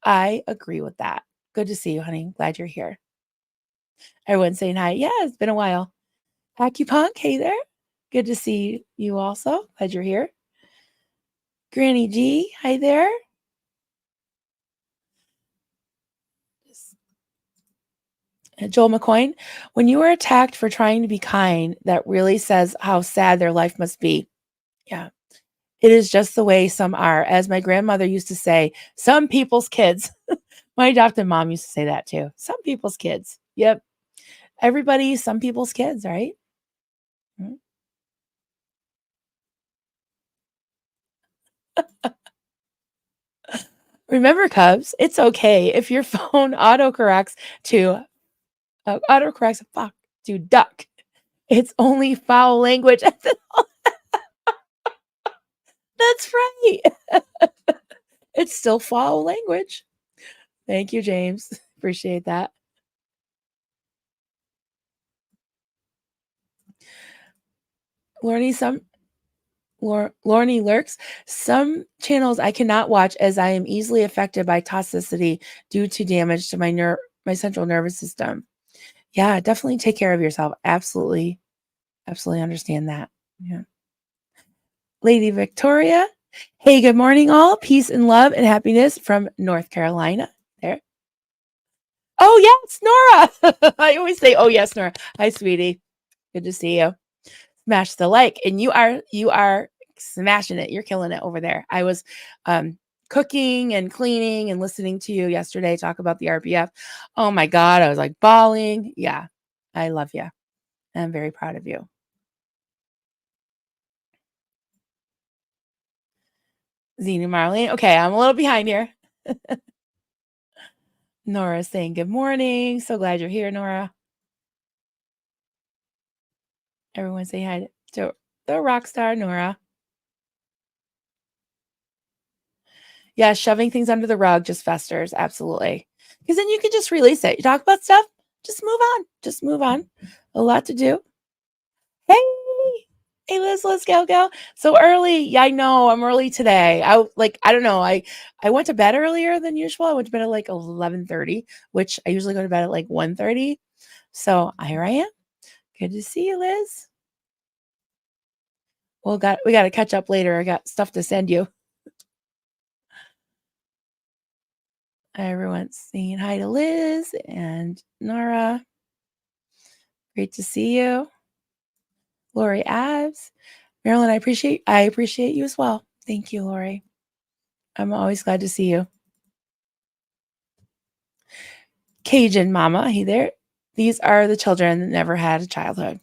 I agree with that. Good to see you, honey. Glad you're here. Everyone's saying hi. Yeah, it's been a while. Acupunk, hey there. Good to see you also. Glad you're here. Granny G, hi there. Joel McCoyne, when you are attacked for trying to be kind, that really says how sad their life must be. Yeah. It is just the way some are. As my grandmother used to say, some people's kids. My adopted mom used to say that too. Some people's kids. Yep. Everybody, some people's kids, right? Remember, Cubs, it's okay if your phone autocorrects to fuck to duck. It's only foul language. That's right. It's still foul language. Thank you, James. Appreciate that. Lorny lurks. Some channels I cannot watch as I am easily affected by toxicity due to damage to my central nervous system. Yeah, definitely take care of yourself. Absolutely understand that. Yeah. Lady Victoria. Hey, good morning, all. Peace and love and happiness from North Carolina. There. Oh, yes, Nora. I always say, oh, yes, Nora. Hi, sweetie. Good to see you. Smash the like. And you are smashing it. You're killing it over there. I was cooking and cleaning and listening to you yesterday talk about the RPF. Oh, my God. I was like bawling. Yeah, I love you. I'm very proud of you. Zena Marlene. Okay, I'm a little behind here. Nora saying good morning. So glad you're here, Nora. Everyone say hi to the rock star, Nora. Yeah, shoving things under the rug just festers. Absolutely. Because then you can just release it. You talk about stuff, just move on. Just move on. A lot to do. Hey, Liz, go. So early. Yeah, I know. I'm early today. I don't know. I went to bed earlier than usual. I went to bed at like 11:30, which I usually go to bed at like 1:30. So here I am. Good to see you, Liz. Well, we got to catch up later. I got stuff to send you. Everyone's saying hi to Liz and Nora. Great to see you. Lori Abs. Marilyn, I appreciate you as well. Thank you, Lori. I'm always glad to see you. Cajun Mama, hey there. These are the children that never had a childhood.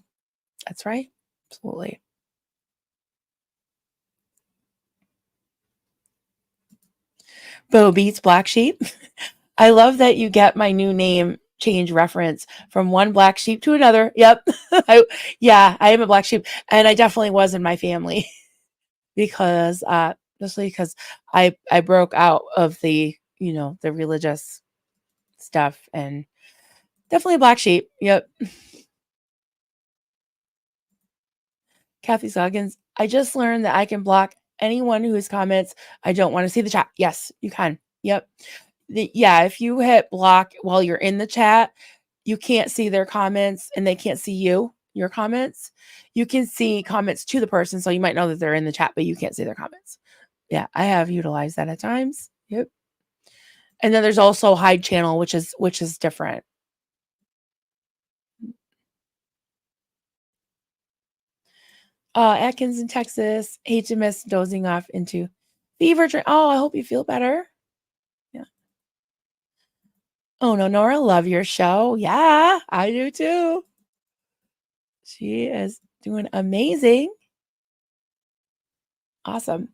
That's right. Absolutely. Bo Beats Black Sheep. I love that you get my new name change reference from one black sheep to another. Yep. I am a black sheep. And I definitely was in my family because mostly because I broke out of the, the religious stuff, and definitely a black sheep. Yep. Kathy Scoggins, I just learned that I can block anyone whose comments I don't want to see the chat. Yes, you can. Yep. If you hit block while you're in the chat, you can't see their comments and they can't see your comments. You can see comments to the person, so you might know that they're in the chat, but you can't see their comments. Yeah, I have utilized that at times. Yep. And then there's also hide channel, which is different. Atkins in Texas, HMS dozing off into fever dream. Oh, I hope you feel better. Yeah. Oh no, Nora, love your show. Yeah, I do too. She is doing amazing. Awesome.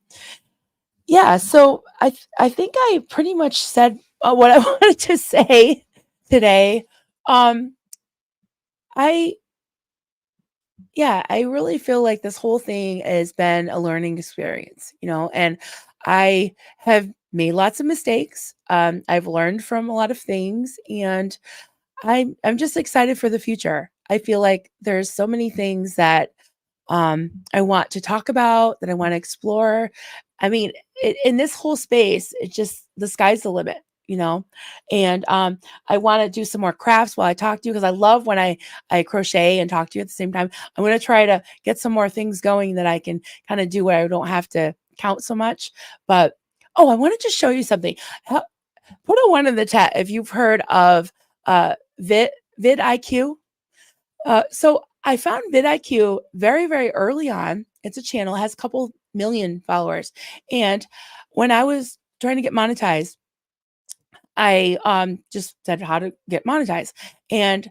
Yeah, so I think I pretty much said what I wanted to say today. I really feel like this whole thing has been a learning experience, and I have made lots of mistakes. I've learned from a lot of things, and I'm just excited for the future. I feel like there's so many things that I want to talk about, that I want to explore. I mean, in this whole space, it's just the sky's the limit, and I want to do some more crafts while I talk to you, because I love when I crochet and talk to you at the same time. I'm going to try to get some more things going that I can kind of do where I don't have to count so much. But I wanted to show you something. Put a 1 in the chat if you've heard of vidIQ. So I found vidIQ very, very early on. It's a channel, it has a couple million followers. And when I was trying to get monetized, I just said how to get monetized. And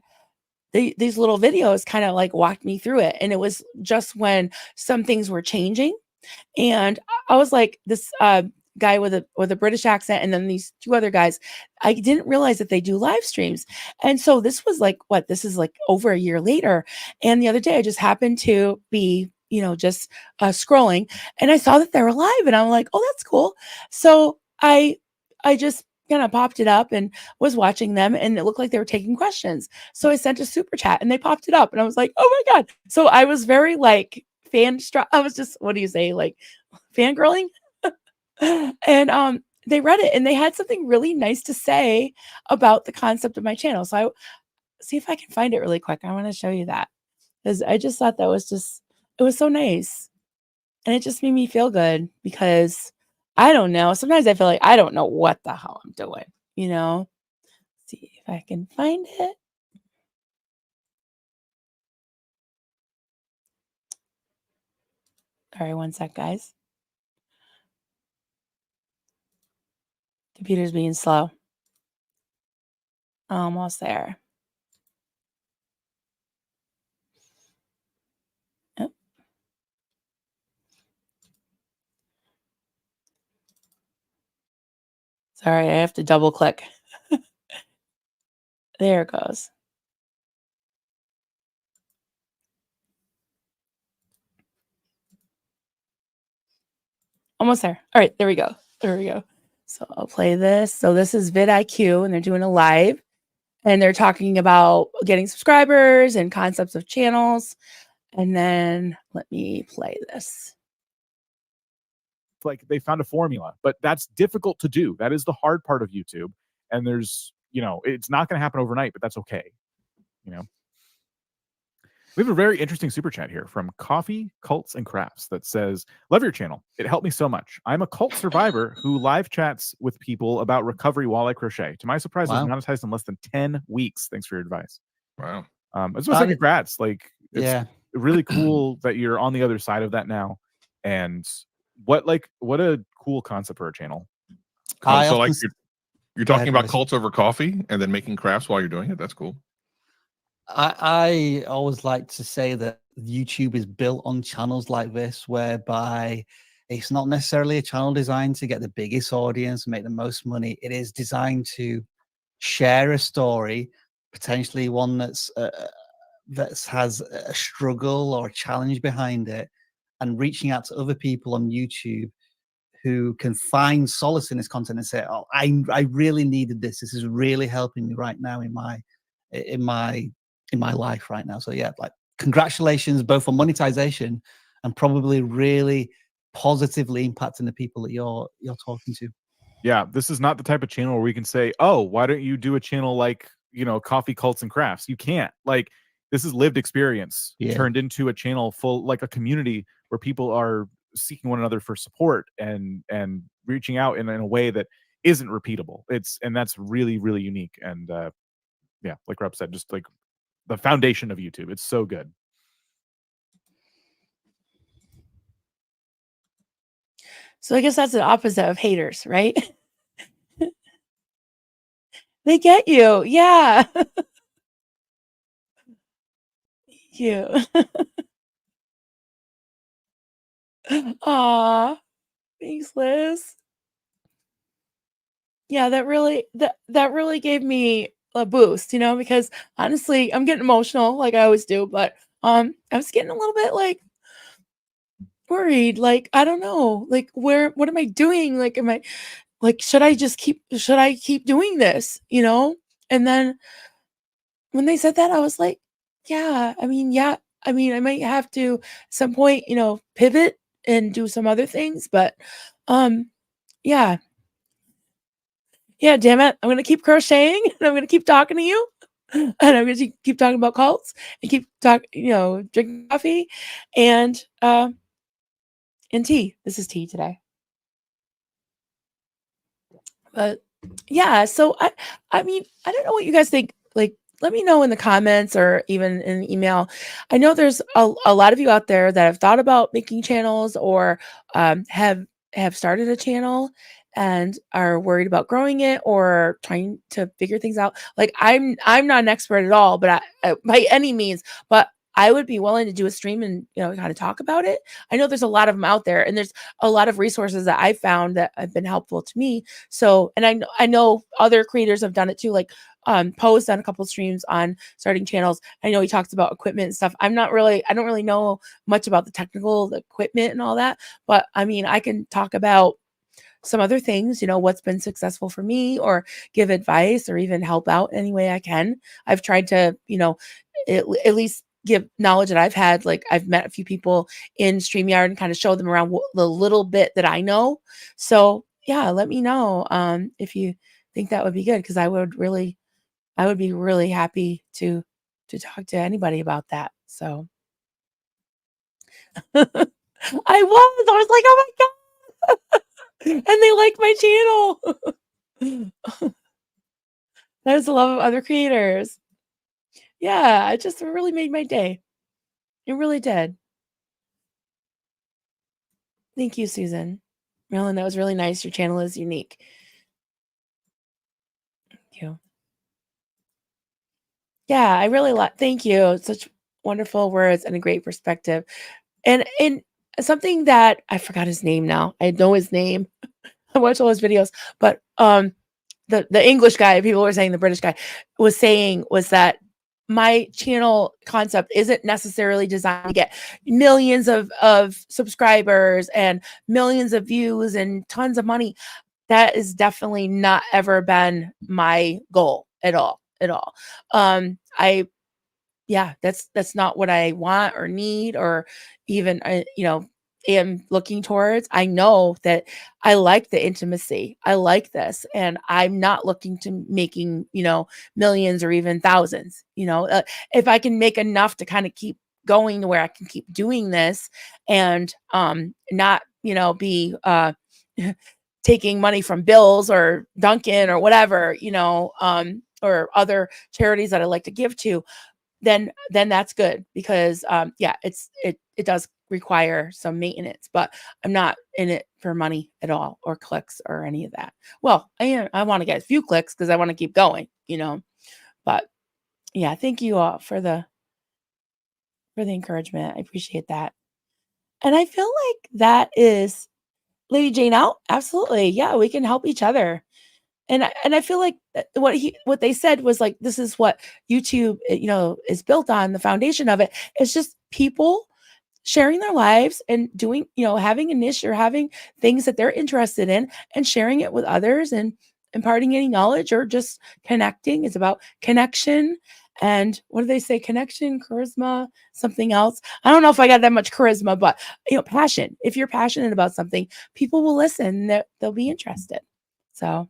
these little videos kind of like walked me through it. And it was just when some things were changing. And I was like, this guy with a British accent, and then these 2 other guys, I didn't realize that they do live streams. And so this was like, this is like over a year later. And the other day I just happened to be, just scrolling, and I saw that they were live, and I'm like, oh, that's cool. So I just kind of popped it up and was watching them, and it looked like they were taking questions. So I sent a super chat, and they popped it up, and I was like, oh my God. So I was very like I was just, what do you say? Like fangirling. And they read it, and they had something really nice to say about the concept of my channel. So I see if I can find it really quick. I want to show you that, because I just thought that was it was so nice. And it just made me feel good, because I don't know. Sometimes I feel like I don't know what the hell I'm doing, See if I can find it. All right, 1 sec, guys. Computer's being slow. Almost there. Oh. Sorry, I have to double click. There it goes. Almost there. All right, there we go. There we go. So I'll play this. So this is vidIQ, and they're doing a live, and they're talking about getting subscribers and concepts of channels. And then let me play this. Like they found a formula, but that's difficult to do. That is the hard part of YouTube. And there's, it's not going to happen overnight, but that's okay. We have a very interesting super chat here from Coffee, Cults, and Crafts that says, love your channel. It helped me so much. I'm a cult survivor who live chats with people about recovery while I crochet. To my surprise, I was monetized in less than 10 weeks. Thanks for your advice. Wow. I just want to say congrats. Like, it's really cool that you're on the other side of that now. And what a cool concept for a channel. You're talking about cults over coffee and then making crafts while you're doing it. That's cool. I always like to say that YouTube is built on channels like this, whereby it's not necessarily a channel designed to get the biggest audience and make the most money. It is designed to share a story, potentially one that's has a struggle or a challenge behind it, and reaching out to other people on YouTube who can find solace in this content and say, "Oh, I really needed this. This is really helping me right now in my life right now." So yeah, like congratulations both on monetization and probably really positively impacting the people that you're talking to. Yeah, this is not the type of channel where we can say, "Oh, why don't you do a channel like, Coffee Cults and Crafts?" You can't. Like, this is lived experience turned into a channel full, like a community where people are seeking one another for support and reaching out in a way that isn't repeatable. And that's really, really unique. And yeah, like Rob said, just like the foundation of YouTube. It's so good. So I guess that's the opposite of haters, right? They get you. Yeah. You. Aw. Thanks, Liz. Yeah, that really gave me a boost, because honestly, I'm getting emotional like I always do, but I was getting a little bit like worried, like I don't know, like what am I doing? Like am I like should I keep doing this, And then when they said that, I was like, yeah, I might have to at some point, pivot and do some other things, but yeah. Yeah, damn it. I'm going to keep crocheting and I'm going to keep talking to you. And I'm going to keep talking about cults and keep drinking coffee and tea. This is tea today. But yeah, so I mean, I don't know what you guys think. Like, let me know in the comments or even in an email. I know there's a lot of you out there that have thought about making channels or have started a channel and are worried about growing it or trying to figure things out. Like I'm not an expert at all, but by any means, but I would be willing to do a stream and kind of talk about it. I know there's a lot of them out there, and there's a lot of resources that I found that have been helpful to me. So, and I know other creators have done it too. Like Poe's done a couple of streams on starting channels. I know he talks about equipment and stuff. I don't really know much about the technical equipment and all that, but I mean, I can talk about some other things, what's been successful for me, or give advice or even help out any way I can. I've tried to, at least give knowledge that I've had. Like I've met a few people in StreamYard and kind of show them around the little bit that I know. So yeah, let me know if you think that would be good, because I would be really happy to talk to anybody about that. So I was like, oh my God. And they like my channel. That is the love of other creators. Yeah, it just really made my day. It really did. Thank you, Susan. Marilyn, that was really nice. Your channel is unique. Thank you. Yeah, I really thank you. Such wonderful words and a great perspective. And something that I forgot his name now. I know his name. I watch all his videos, but the English guy, people were saying the British guy was saying was that my channel concept isn't necessarily designed to get millions of subscribers and millions of views and tons of money. That is definitely not ever been my goal at all. That's not what I want or need or even, am looking towards. I know that I like the intimacy. I like this, and I'm not looking to making, millions or even thousands, if I can make enough to kind of keep going to where I can keep doing this and, not, be, taking money from Bills or Duncan or whatever, or other charities that I like to give to, then that's good, because it does require some maintenance, but I'm not in it for money at all or clicks or any of that. Well, I want to get a few clicks because I want to keep going, but yeah, thank you all for the encouragement. I appreciate that. And I feel like that is Lady Jane out. Absolutely. Yeah, we can help each other. And I feel like what they said was like, this is what YouTube, is built on. The foundation of it is just people sharing their lives and doing, having a niche or having things that they're interested in and sharing it with others and imparting any knowledge or just connecting. It's about connection. And what do they say? Connection, charisma, something else. I don't know if I got that much charisma, but passion. If you're passionate about something, people will listen. They'll be interested. So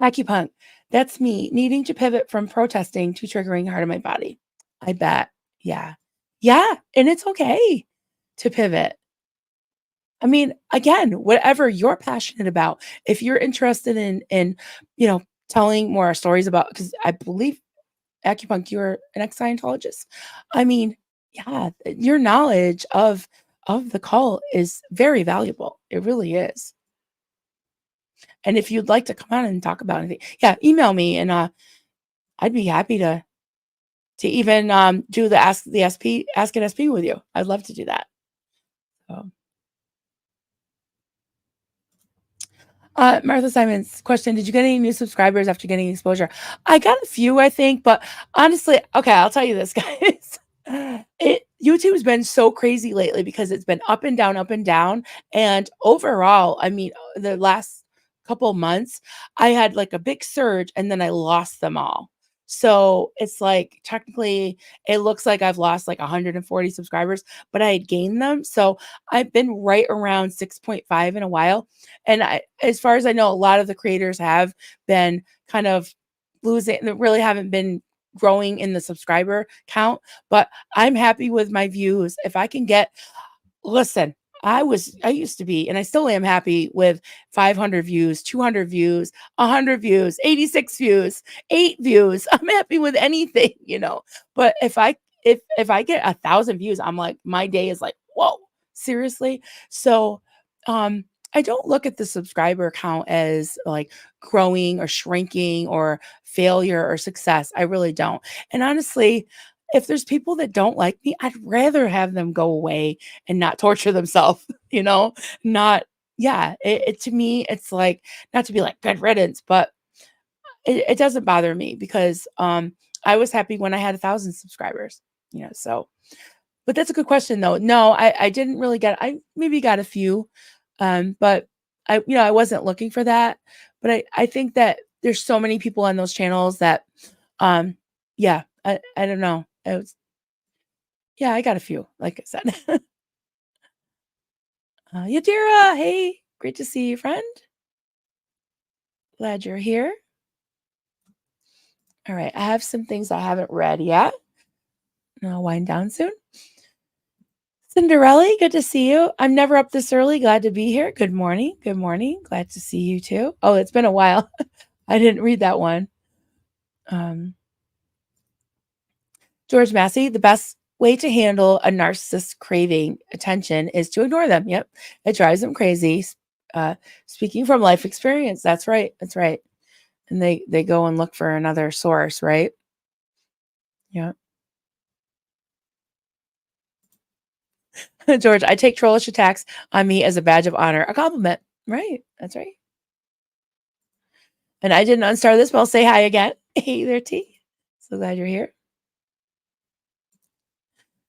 Acupuncture, that's me needing to pivot from protesting to triggering hard on my body. I bet. Yeah. Yeah. And it's okay to pivot. I mean, again, whatever you're passionate about, if you're interested in telling more stories about, because I believe acupuncture, you're an ex-Scientologist. I mean, yeah, your knowledge of the cult is very valuable. It really is. And if you'd like to come on and talk about anything, yeah, email me and I'd be happy to even do the ask an SP with you. I'd love to do that. So. Martha Simon's question, did you get any new subscribers after getting exposure? I got a few, I think, but honestly, okay, I'll tell you this, guys. YouTube has been so crazy lately because it's been up and down. And overall, I mean, the last couple months, I had like a big surge and then I lost them all. So it's like technically it looks like I've lost like 140 subscribers, but I had gained them. So I've been right around 6.5 in a while. And as far as I know, a lot of the creators have been kind of losing, really haven't been growing in the subscriber count, but I'm happy with my views. If I can listen, I used to be, and I still am happy with 500 views, 200 views, 100 views, 86 views, 8 views. I'm happy with anything, but if I get 1,000 views, I'm like, my day is like, whoa, seriously. So, I don't look at the subscriber count as like growing or shrinking or failure or success. I really don't. And honestly, if there's people that don't like me, I'd rather have them go away and not torture themselves, not, yeah, it to me, it's like, not to be like good riddance, but it doesn't bother me because I was happy when I had 1,000 subscribers, so, but that's a good question though. No, I didn't really I maybe got a few, but I wasn't looking for that, but I think that there's so many people on those channels that, yeah, I don't know. Yeah, I got a few, like I said. Yadira, hey, great to see you, friend. Glad you're here. All right, I have some things I haven't read yet. And I'll wind down soon. Cinderella, good to see you. I'm never up this early. Glad to be here. Good morning. Good morning. Glad to see you too. Oh, it's been a while. I didn't read that one. George Massey, the best way to handle a narcissist craving attention is to ignore them. Yep. It drives them crazy. Speaking from life experience. That's right. That's right. And they go and look for another source, right? Yeah. George, I take trollish attacks on me as a badge of honor. A compliment. Right. That's right. And I didn't unstar this, but I'll say hi again. Hey there, T. So glad you're here.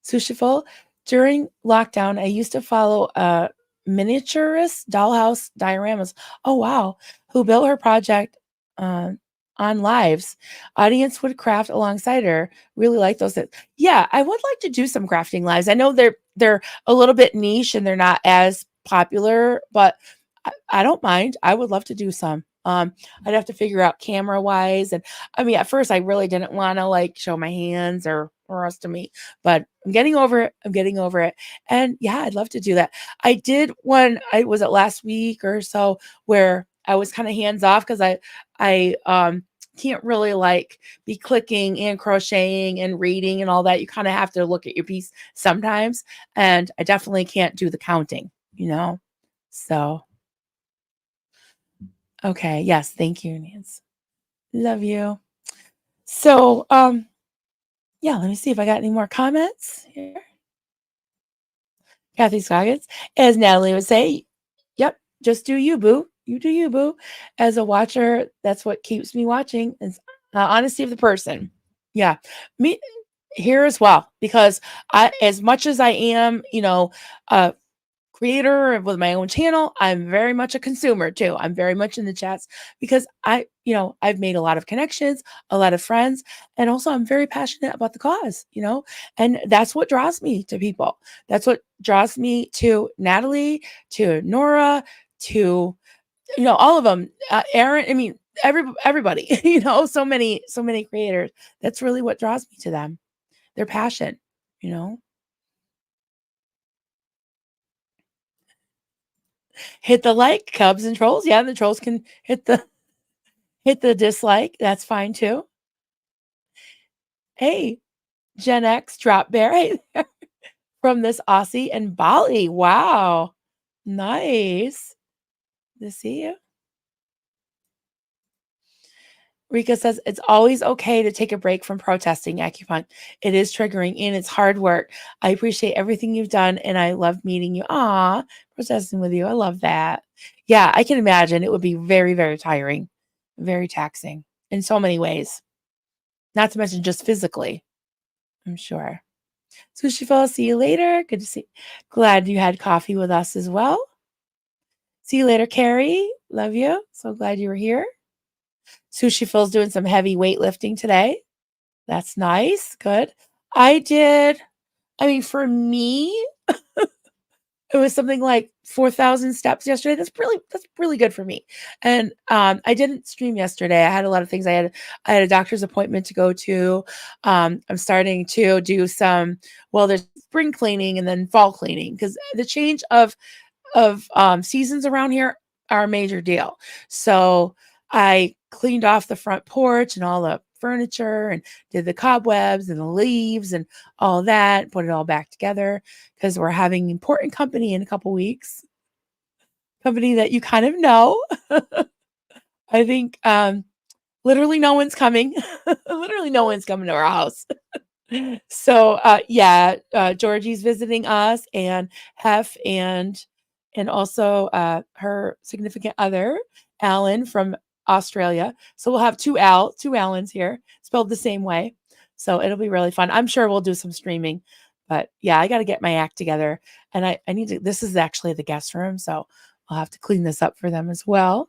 Sushiful. During lockdown, I used to follow a miniaturist dollhouse dioramas. Oh, wow. Who built her project on lives. Audience would craft alongside her. Really like those things. Yeah, I would like to do some crafting lives. I know they're a little bit niche and they're not as popular, but I don't mind. I would love to do some. I'd have to figure out camera wise. And I mean, at first I really didn't want to like show my hands or rest of me, but I'm getting over it. I'm getting over it. And yeah, I'd love to do that. I did one, I was it last week or so where I was kind of hands off because I can't really like be clicking and crocheting and reading and all that. You kind of have to look at your piece sometimes. And I definitely can't do the counting, So, okay. Yes. Thank you, Nance. Love you. So, yeah, let me see if I got any more comments here. Kathy Scoggins, as Natalie would say, yep, just do you, boo. You do you, boo. As a watcher, that's what keeps me watching is honesty of the person. Yeah, me here as well, because as much as I am, a creator with my own channel, I'm very much a consumer too. I'm very much in the chats because I've made a lot of connections, a lot of friends, and also I'm very passionate about the cause, and that's what draws me to people. That's what draws me to Natalie, to Nora, to, all of them, Aaron, I mean, everybody, so many creators. That's really what draws me to them. Their passion, Hit the like, Cubs and trolls. Yeah, the trolls can hit the dislike. That's fine too. Hey, Gen X drop bear right there from this Aussie and Bali. Wow. Nice to see you. Rika says it's always okay to take a break from protesting, Acupuncture. It is triggering and it's hard work. I appreciate everything you've done and I love meeting you. Protesting with you. I love that. Yeah, I can imagine it would be very, very tiring, very taxing in so many ways. Not to mention just physically, I'm sure. Sushi Fellow, see you later. Good to see. Glad you had coffee with us as well. See you later, Carrie. Love you. So glad you were here. Sushi Phil's doing some heavy weightlifting today. That's nice. Good. For me, it was something like 4,000 steps yesterday. That's really good for me. And I didn't stream yesterday. I had a lot of things. I had a doctor's appointment to go to. I'm starting to do there's spring cleaning and then fall cleaning because the change of seasons around here are a major deal. So I cleaned off the front porch and all the furniture and did the cobwebs and the leaves and all that, put it all back together because we're having important company in a couple weeks. Company that you kind of know. I think literally no one's coming. Literally no one's coming to our house. So Georgie's visiting us and Hef and also her significant other, Alan from Australia. So we'll have two Allens here, spelled the same way. So it'll be really fun. I'm sure we'll do some streaming. But yeah, I got to get my act together. And I need to, this is actually the guest room. So I'll have to clean this up for them as well.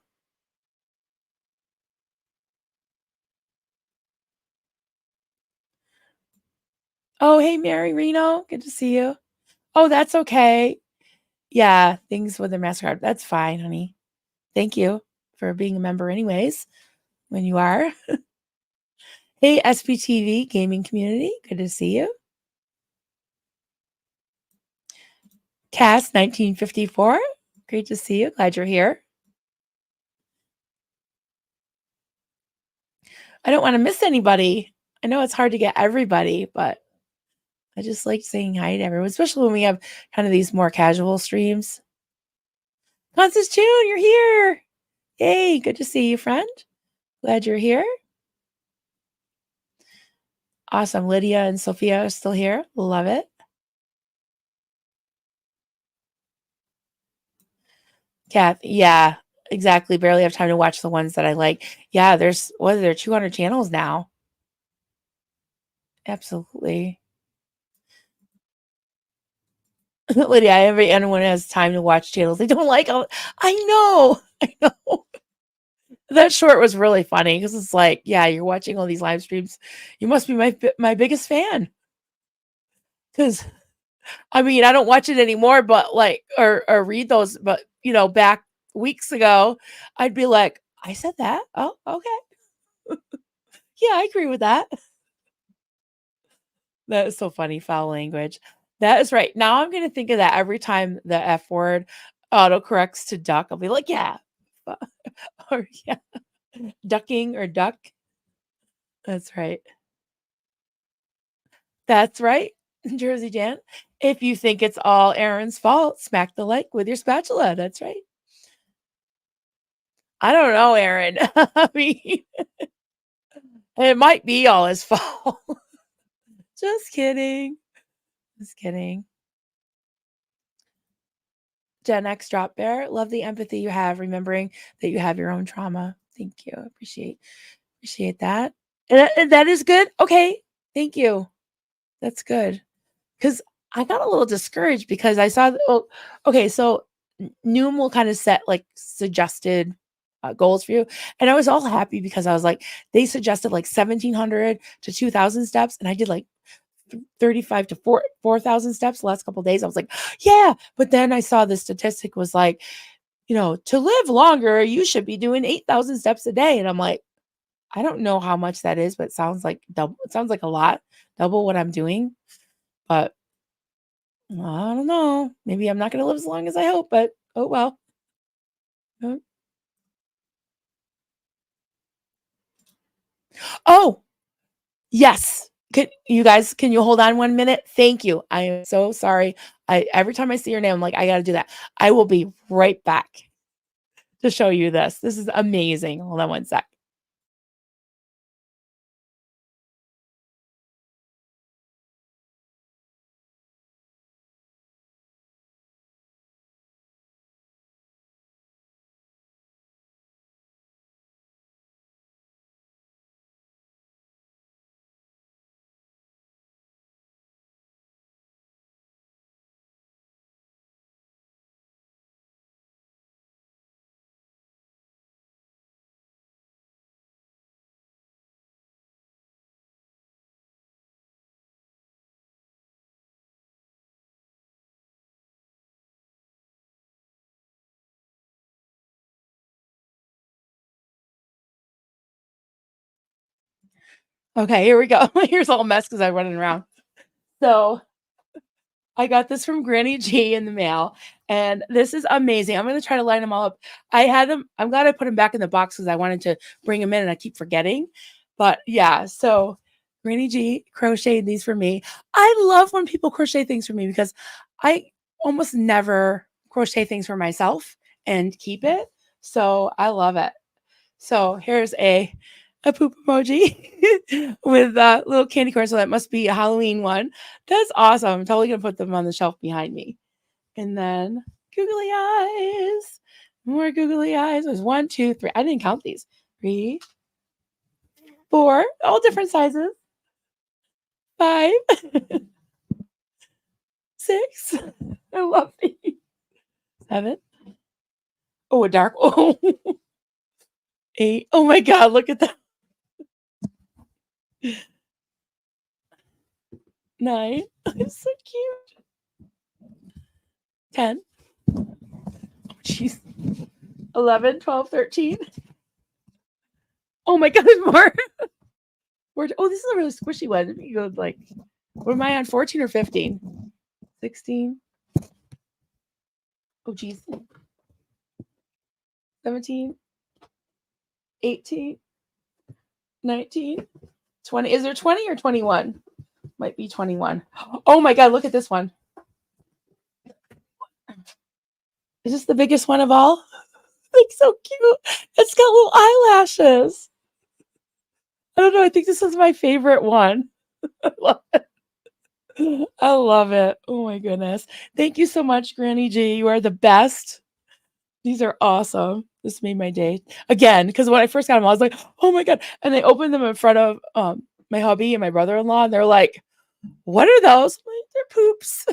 Oh, hey, Mary Reno. Good to see you. Oh, that's okay. Yeah, things with the MasterCard. That's fine, honey. Thank you for being a member anyways, when you are. Hey, SPTV gaming community. Good to see you. Cass 1954. Great to see you. Glad you're here. I don't want to miss anybody. I know it's hard to get everybody, but I just like saying hi to everyone, especially when we have kind of these more casual streams. Constance June, you're here. Yay, good to see you, friend. Glad you're here. Awesome. Lydia and Sophia are still here. Love it. Kath, yeah, exactly. Barely have time to watch the ones that I like. Yeah, there's 200 channels now. Absolutely. Lydia, anyone has time to watch channels they don't like. I know. That short was really funny because it's like, yeah, you're watching all these live streams. You must be my biggest fan. Because I don't watch it anymore, but or read those. But back weeks ago, I'd be like, I said that. Oh, okay. Yeah, I agree with that. That is so funny. Foul language. That is right. Now I'm going to think of that every time the F word autocorrects to duck. I'll be like, yeah. Or yeah, ducking or duck. That's right. That's right, Jersey Jan. If you think it's all Aaron's fault, smack the like with your spatula. That's right. I don't know, Aaron. I mean, it might be all his fault. Just kidding. Just kidding. Gen X Drop Bear, love the empathy you have, remembering that you have your own trauma. Thank you. Appreciate that. And that is good. Okay. Thank you. That's good. Because I got a little discouraged because I saw, okay, so Noom will kind of set like suggested goals for you. And I was all happy because I was like, they suggested like 1,700 to 2,000 steps. And I did like 35 to 4,000 steps the last couple of days. I was like, yeah. But then I saw the statistic was like, to live longer, you should be doing 8,000 steps a day. And I'm like, I don't know how much that is, but it sounds like double. It sounds like a lot, double what I'm doing. But I don't know. Maybe I'm not going to live as long as I hope, but oh well. Oh, yes. Can you hold on 1 minute? Thank you. I am so sorry. Every time I see your name, I'm like, I got to do that. I will be right back to show you this. This is amazing. Hold on 1 sec. Okay, here we go. Here's all mess because I'm running around. So I got this from Granny G in the mail, and this is amazing. I'm going to try to line them all up. I had them. I'm glad I put them back in the box because I wanted to bring them in, and I keep forgetting. But yeah, so Granny G crocheted these for me. I love when people crochet things for me because I almost never crochet things for myself and keep it. So I love it. So here's a poop emoji with little candy corn. So that must be a Halloween one. That's awesome. I'm totally going to put them on the shelf behind me. And then googly eyes. More googly eyes. There's 1, 2, 3. I didn't count these. 3, 4. All different sizes. 5. 6. I love these. 7. Oh, a dark. Oh. 8. Oh my God. Look at that. 9. It's so cute. 10. Oh, jeez. 11, 12, 13. Oh my God, there's more. Oh, this is a really squishy one. You go like, what am I on? 14 or 15? 16. Oh, geez. 17. 18. 19. 20. Is there 20 or 21? Might be 21. Oh my God, look at this one. Is this the biggest one of all? Like so cute. It's got little eyelashes. I don't know. I think this is my favorite one. I love it. I love it. Oh my goodness. Thank you so much, Granny G. You are the best. These are awesome. This made my day again. Because when I first got them, I was like, oh my God. And they opened them in front of my hubby and my brother-in-law. And they're like, what are those? I'm like, they're poops.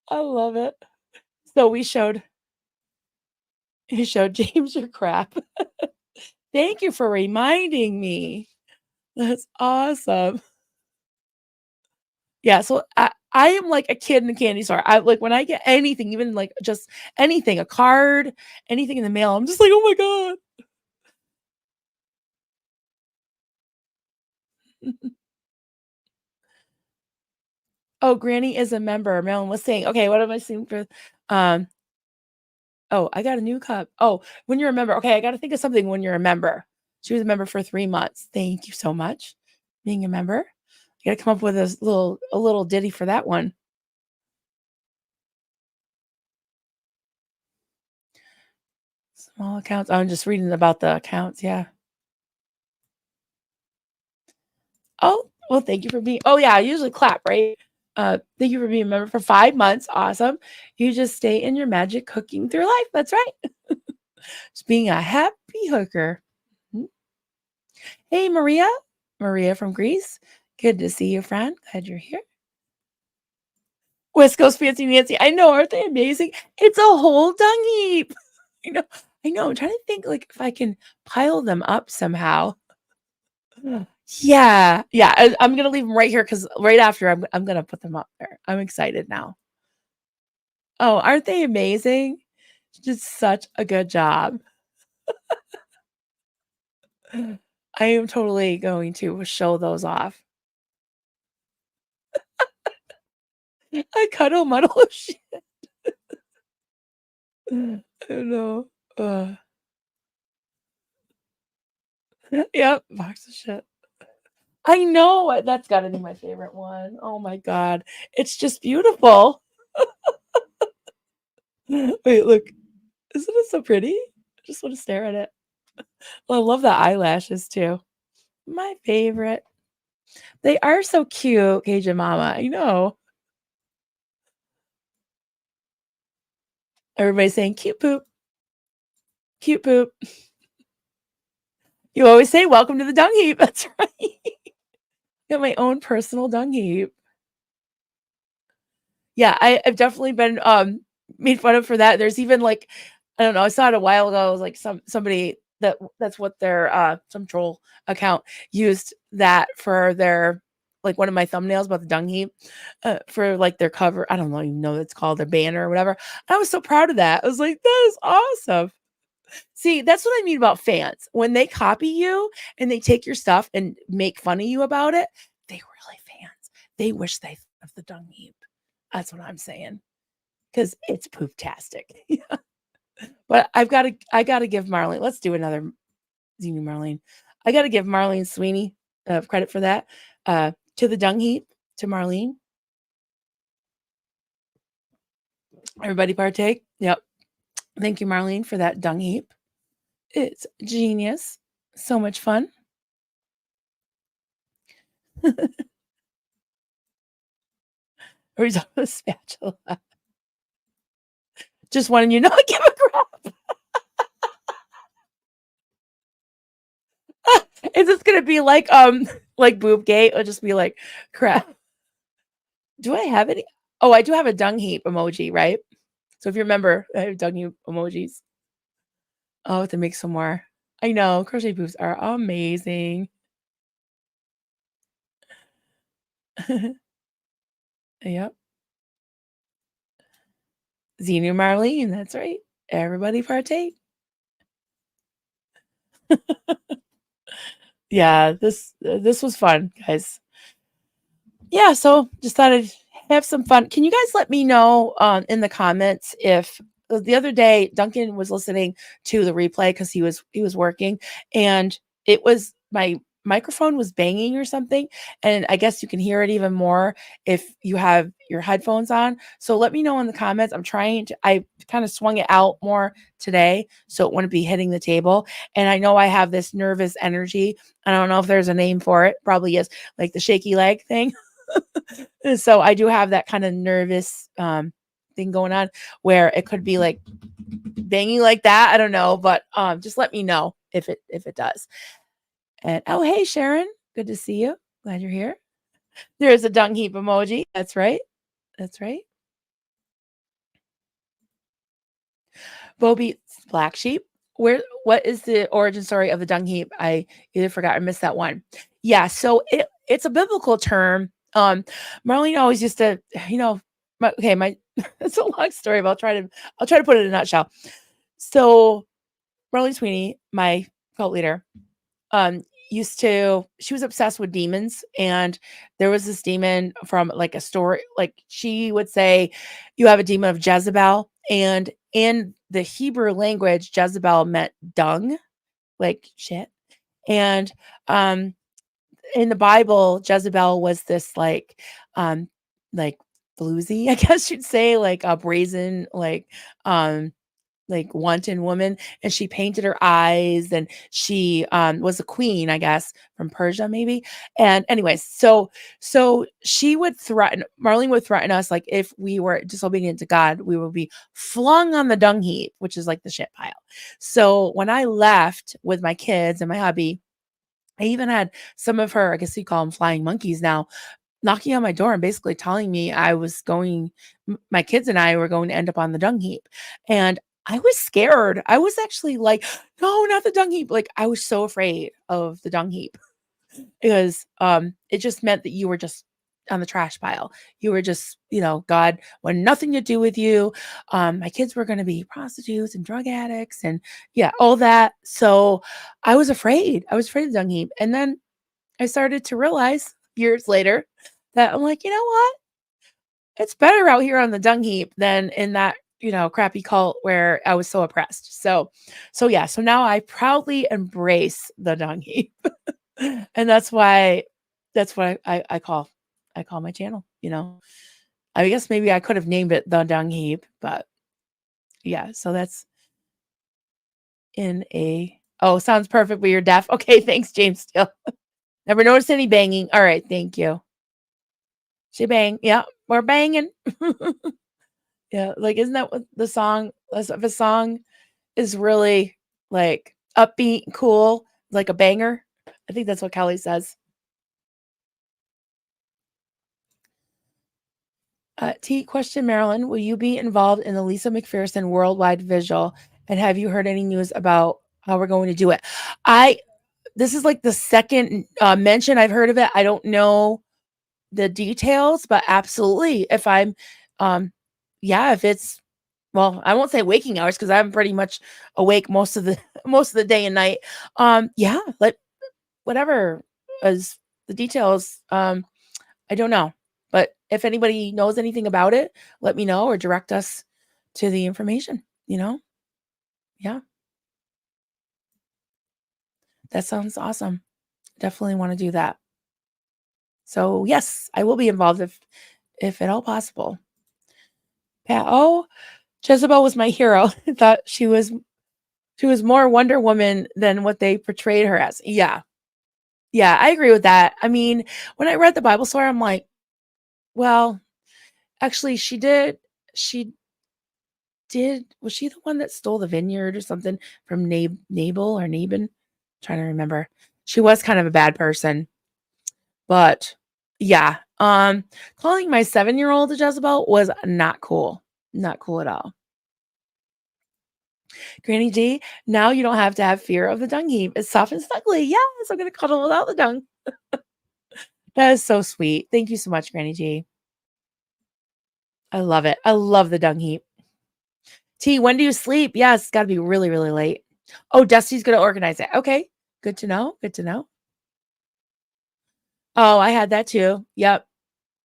I love it. So he showed James your crap. Thank you for reminding me. That's awesome. Yeah, so I am like a kid in a candy store. I like when I get anything, even like just anything, a card, anything in the mail, I'm just like, oh my God. Oh, Granny is a member. Marilyn was saying, okay, what am I seeing for oh, I got a new cup. Oh, when you're a member. Okay, I gotta think of something when you're a member. She was a member for 3 months. Thank you so much for being a member. I got to come up with a little ditty for that one. Small accounts. I'm just reading about the accounts. Yeah. Oh, well, thank you for being. Oh, yeah. I usually clap, right? Thank you for being a member for 5 months. Awesome. You just stay in your magic cooking through life. That's right. Just being a happy hooker. Hey, Maria. Maria from Greece. Good to see you, friend. Glad you're here. West Coast Fancy Nancy. I know, aren't they amazing? It's a whole dung heap. I know. I'm trying to think like if I can pile them up somehow. Yeah. I'm gonna leave them right here because right after I'm gonna put them up there. I'm excited now. Oh, aren't they amazing? Just such a good job. I am totally going to show those off. I cuddle muddle of shit. I don't know. Yep, box of shit. I know. That's gotta be my favorite one. Oh my god. It's just beautiful. Wait, look. Isn't it so pretty? I just want to stare at it. Well, I love the eyelashes too. My favorite. They are so cute, Cajun Mama. I know. Everybody's saying cute poop. Cute poop. You always say welcome to the dung heap. That's right. Got my own personal dung heap. Yeah, I've definitely been made fun of for that. There's even like, I don't know, I saw it a while ago. It was like somebody that's what their some troll account used that for their like one of my thumbnails about the dung heap for like their cover. I don't know, even know what it's called, their banner or whatever. I was so proud of that. I was like, that is awesome. See, that's what I mean about fans. When they copy you and they take your stuff and make fun of you about it, they really fans. They wish they thought of the dung heap. That's what I'm saying. Because it's poop-tastic. But I gotta give Marlene. Let's do another Xenu Marlene. I gotta give Marlene Sweeney credit for that. To the dung heap, to Marlene. Everybody partake. Yep. Thank you, Marlene, for that dung heap. It's genius. So much fun. Or he's on the spatula. Just wanting you to not give a crap. Is this gonna be like Boobgate? It'll just be like crap. Do I have any? Oh, I do have a dung heap emoji, right? So if you remember, I have dung heap emojis. Oh, I have to make some more. I know crochet boobs are amazing. Yep. Xenu Marlene, that's right. Everybody partake. Yeah, this was fun, guys. Yeah, so just thought I'd have some fun. Can you guys let me know in the comments if the other day Duncan was listening to the replay because he was working and it was my microphone was banging or something, and I guess you can hear it even more if you have your headphones on. So let me know in the comments. I kind of swung it out more today so it wouldn't be hitting the table, and I know I have this nervous energy. I don't know if there's a name for it. Probably is, like the shaky leg thing. So I do have that kind of nervous thing going on where it could be like banging like that. I don't know, but just let me know if it does. And oh, hey Sharon, good to see you. Glad you're here. There's a dung heap emoji. That's right. That's right. Bobby Black Sheep. What is the origin story of the dung heap? I either forgot or missed that one. Yeah, so it's a biblical term. Marlene always used to, it's a long story, but I'll try to put it in a nutshell. So Marlene Sweeney, my cult leader, she was obsessed with demons, and there was this demon from like a story, like she would say, you have a demon of Jezebel, and in the Hebrew language, Jezebel meant dung, like shit. And in the Bible, Jezebel was this like bluesy, I guess you'd say, like a brazen, like wanton woman, and she painted her eyes, and she was a queen, I guess, from Persia maybe. And anyways, so she would threaten, Marlene would threaten us, like if we were disobedient to God, we would be flung on the dung heap, which is like the shit pile. So when I left with my kids and my hubby, I even had some of her, I guess you call them flying monkeys now, knocking on my door and basically telling me my kids and I were going to end up on the dung heap. And I was scared. I was actually like, no, not the dung heap. Like, I was so afraid of the dung heap because it just meant that you were just on the trash pile. You were just, God wanted nothing to do with you. My kids were going to be prostitutes and drug addicts and all that. So I was afraid. I was afraid of the dung heap. And then I started to realize years later that I'm like, you know what? It's better out here on the dung heap than in that, crappy cult where I was so oppressed. So now I proudly embrace the dung heap. And that's what I call my channel, I guess maybe I could have named it the dung heap, but yeah, so that's sounds perfect, but you're deaf. Okay, thanks, James Steele. Never noticed any banging. All right, thank you. She bang. Yeah, we're banging. Yeah, like, isn't that what the song, if a song is really like upbeat, cool, like a banger? I think that's what Kelly says. T question, Marilyn, will you be involved in the Lisa McPherson worldwide visual? And have you heard any news about how we're going to do it? This is like the second mention I've heard of it. I don't know the details, but absolutely. If I'm, if it's, well, I won't say waking hours because I'm pretty much awake most of the day and night. Like whatever is the details. I don't know, but if anybody knows anything about it, let me know or direct us to the information. Yeah, that sounds awesome. Definitely want to do that. So yes, I will be involved if at all possible. Pat, Jezebel was my hero. I thought she was more Wonder Woman than what they portrayed her as. Yeah, I agree with that. I mean, when I read the Bible story, I'm like, well, actually, she did. Was she the one that stole the vineyard or something from Nabal or Nabin? Trying to remember. She was kind of a bad person, but yeah. Calling my 7-year-old a Jezebel was not cool. Not cool at all. Granny G, now you don't have to have fear of the dung heap. It's soft and snuggly. Yes, I'm going to cuddle without the dung. That is so sweet. Thank you so much, Granny G. I love it. I love the dung heap. T, when do you sleep? Yes, it's got to be really, really late. Oh, Dusty's going to organize it. Okay. Good to know. Good to know. Oh, I had that too. Yep.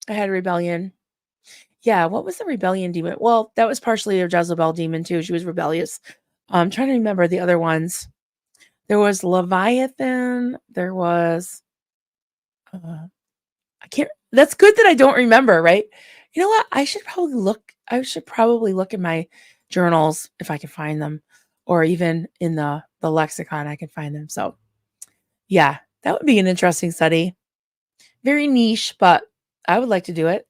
I had a rebellion. Yeah. What was the rebellion demon? Well, that was partially a Jezebel demon too. She was rebellious. I'm trying to remember the other ones. There was Leviathan. There was, I can't, that's good that I don't remember, right? You know what? I should probably look in my journals if I can find them, or even in the lexicon, I can find them. So yeah, that would be an interesting study. Very niche, but I would like to do it.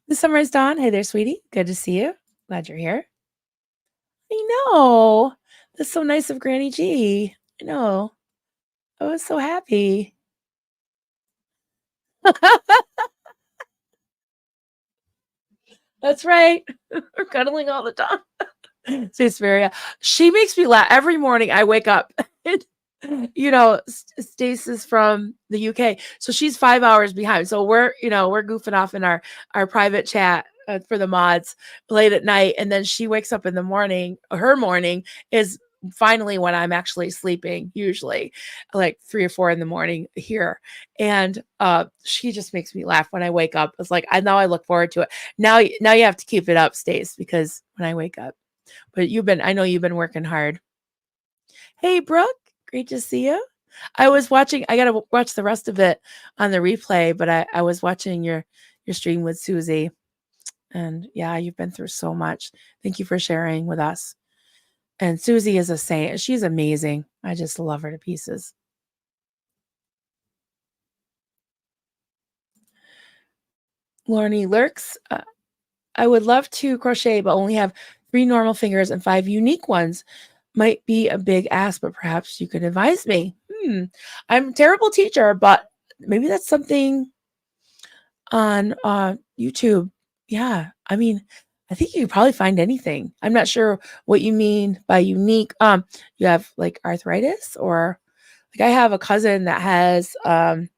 The Sunrise Dawn. Hey there, sweetie. Good to see you. Glad you're here. I know. That's so nice of Granny G. I know. I was so happy. That's right. We're cuddling all the time. Suspiria. She makes me laugh every morning. I wake up. Stace is from the UK, so she's 5 hours behind. So we're goofing off in our private chat for the mods late at night, and then she wakes up in the morning. Her morning is finally when I'm actually sleeping, usually like 3 or 4 in the morning here. And she just makes me laugh when I wake up. It's like, I look forward to it. Now you have to keep it up, Stace, because when I wake up. But I know you've been working hard. Hey, Brooke, Great to see you. I was watching, I got to watch the rest of it on the replay, but I was watching your stream with Susie. And yeah, you've been through so much. Thank you for sharing with us. And Susie is a saint. She's amazing. I just love her to pieces. Lorne lurks. I would love to crochet, but only have 3 normal fingers and 5 unique ones. Might be a big ask, but perhaps you could advise me. I'm a terrible teacher, but maybe that's something on YouTube. Yeah, I mean, I think you could probably find anything. I'm not sure what you mean by unique. You have like arthritis, or like I have a cousin that has I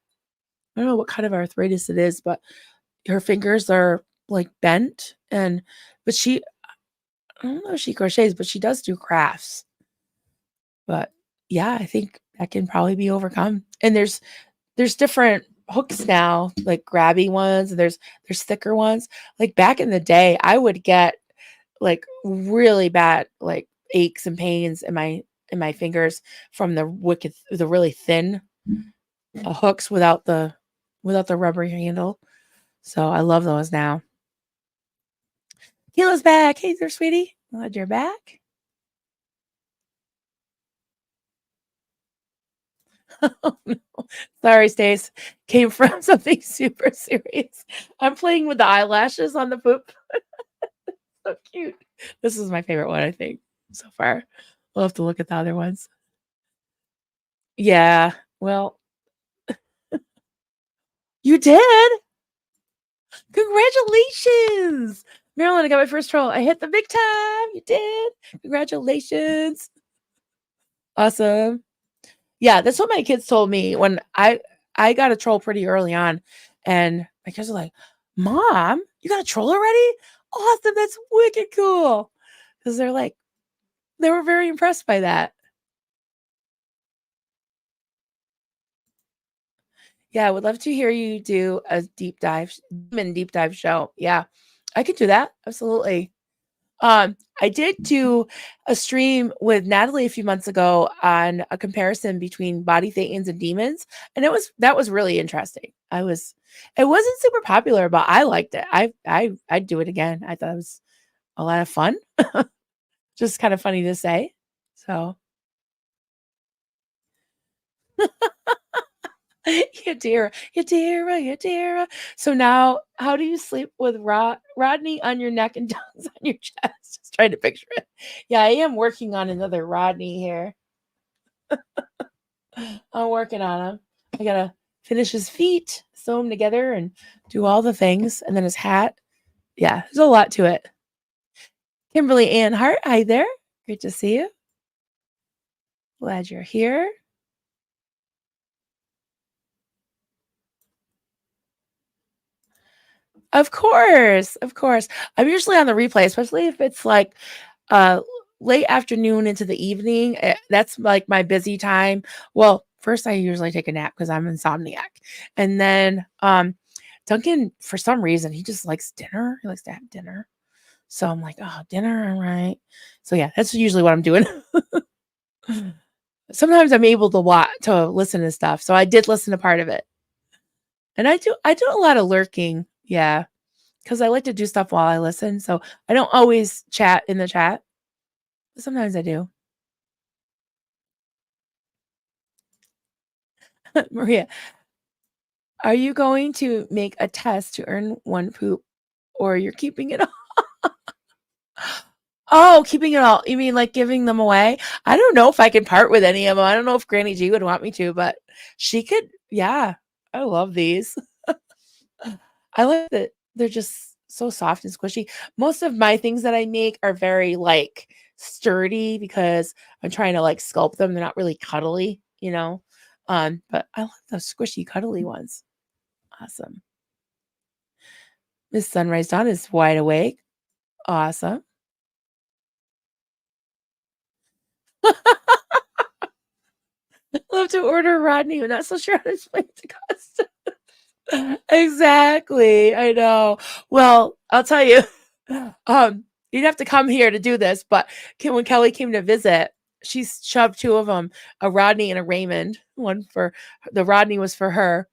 don't know what kind of arthritis it is, but her fingers are like bent, but I don't know if she crochets, but she does do crafts. But yeah, I think that can probably be overcome. And there's different hooks now, like grabby ones, and there's thicker ones. Like back in the day, I would get like really bad like aches and pains in my fingers from the really thin hooks without the rubber handle. So I love those now. Keela's back. Hey there, sweetie. Glad you're back. Oh, no. Sorry, Stace. Came from something super serious. I'm playing with the eyelashes on the poop. So cute. This is my favorite one, I think, so far. We'll have to look at the other ones. Yeah, well, you did? Congratulations! Marilyn, I got my first troll. I hit the big time. You did. Congratulations. Awesome. Yeah, that's what my kids told me when I got a troll pretty early on. And my kids were like, Mom, you got a troll already? Awesome. That's wicked cool. Because they were very impressed by that. Yeah, I would love to hear you do a deep dive show. Yeah, I could do that. Absolutely. I did do a stream with Natalie a few months ago on a comparison between body thetans and demons, and that was really interesting. It wasn't super popular, but I liked it. I'd do it again. I thought it was a lot of fun. Just kind of funny to say. So Yadira. So now, how do you sleep with Rodney on your neck and Don's on your chest? Just trying to picture it. Yeah, I am working on another Rodney here. I'm working on him. I gotta finish his feet, sew them together, and do all the things, and then his hat. Yeah, there's a lot to it. Kimberly Ann Hart, hi there. Great to see you. Glad you're here. Of course. I'm usually on the replay, especially if it's like late afternoon into the evening. That's like my busy time. Well, first I usually take a nap because I'm insomniac. And then Duncan, for some reason, he just likes dinner. He likes to have dinner. So I'm like, oh, dinner, all right. So yeah, that's usually what I'm doing. Sometimes I'm able to listen to stuff. So I did listen to part of it. And I do a lot of lurking. Yeah. Because I like to do stuff while I listen. So I don't always chat in the chat. But sometimes I do. Maria, are you going to make a test to earn 1 poop, or you're keeping it all? Oh, keeping it all. You mean like giving them away? I don't know if I can part with any of them. I don't know if Granny G would want me to, but she could. Yeah, I love these. I like that they're just so soft and squishy. Most of my things that I make are very like sturdy because I'm trying to like sculpt them. They're not really cuddly, you know. But I love those squishy, cuddly ones. Awesome. Miss Sunrise Dawn is wide awake. Awesome. Love to order Rodney. I'm not so sure how to explain it to custom. Exactly. I know. Well, I'll tell you. You'd have to come here to do this, but when Kelly came to visit, she's shoved 2 of them, a Rodney and a Raymond. One for the Rodney was for her,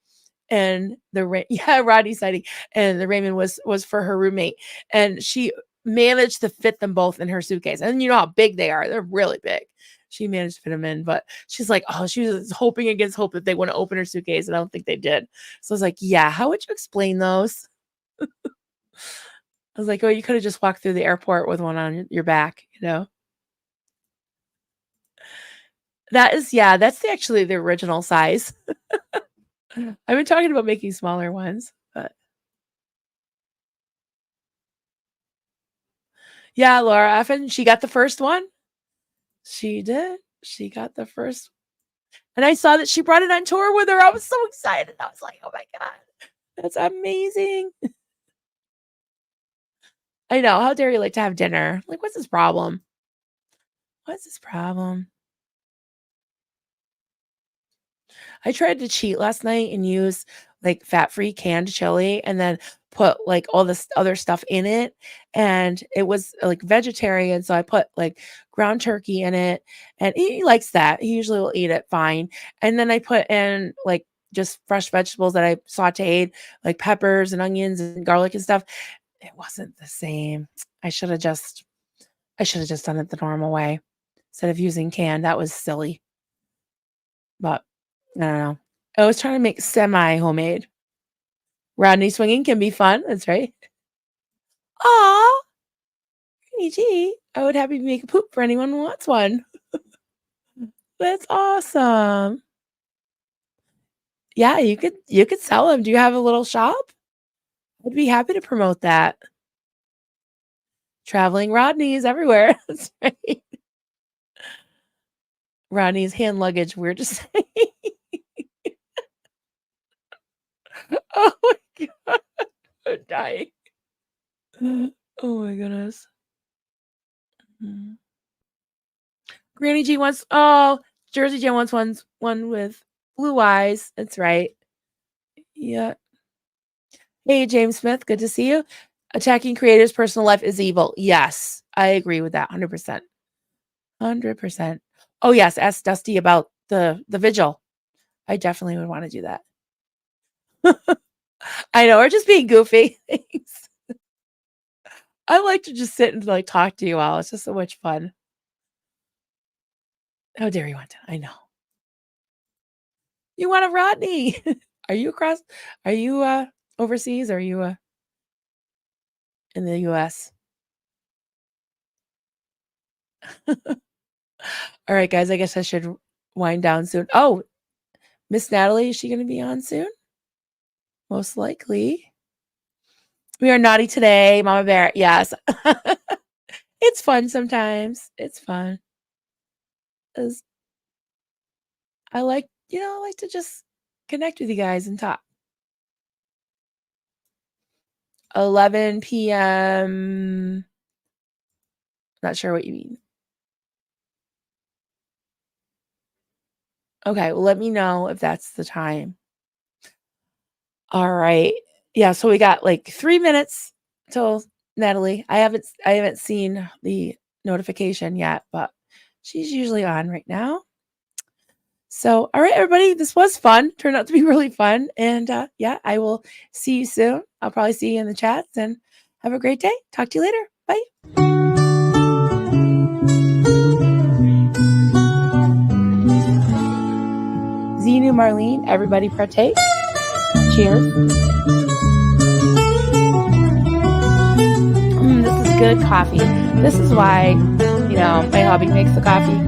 and Rodney sighting, and the Raymond was for her roommate, and she managed to fit them both in her suitcase. And you know how big they are; they're really big. She managed to fit them in, but she's like, oh, she was hoping against hope that they wouldn't open her suitcase, and I don't think they did. So I was like, yeah, how would you explain those? I was like, oh, you could have just walked through the airport with one on your back, you know? That's actually the original size. I've been talking about making smaller ones, but yeah, Laura Effin, she got the first one. She did. She got the first. And I saw that she brought it on tour with her. I was so excited. I was like, oh my God, that's amazing. I know. How dare you like to have dinner? Like, what's this problem? What's this problem? I tried to cheat last night and use like fat-free canned chili and then put like all this other stuff in it. And it was like vegetarian. So I put like ground turkey in it, and he likes that. He usually will eat it fine. And then I put in like just fresh vegetables that I sauteed, like peppers and onions and garlic and stuff. It wasn't the same. I should have just done it the normal way instead of using canned. That was silly. But I don't know. I was trying to make semi-homemade. Rodney swinging can be fun. That's right. Aw. Gee, I would happy to make a poop for anyone who wants one. That's awesome. Yeah, you could sell them. Do you have a little shop? I'd be happy to promote that. Traveling Rodneys everywhere. That's right. Rodney's hand luggage, we're just saying. Oh my God. I'm dying. Oh my goodness. Granny G wants, Jersey Jen wants one with blue eyes. That's right. Yeah. Hey, James Smith, good to see you. Attacking creators' personal life is evil. Yes, I agree with that 100%. 100%. Oh, yes, ask Dusty about the vigil. I definitely would want to do that. I know, we're just being goofy. Thanks. I like to just sit and like talk to you all. It's just so much fun. How dare you want to? I know. You want a Rodney? Are you overseas or are you in the US? All right, guys, I guess I should wind down soon. Oh, Miss Natalie, is she going to be on soon? Most likely. We are naughty today, Mama Bear. Yes. It's fun sometimes. It's fun. I like to just connect with you guys and talk. 11 p.m. Not sure what you mean. Okay, well, let me know if that's the time. All right. Yeah, so we got like 3 minutes till Natalie. I haven't seen the notification yet, but she's usually on right now. So, all right, everybody, this was fun. Turned out to be really fun. And yeah, I will see you soon. I'll probably see you in the chats, and have a great day. Talk to you later. Bye. Zenu, Marlene, everybody partake. Cheers. This is good coffee. This is why, my hubby makes the coffee.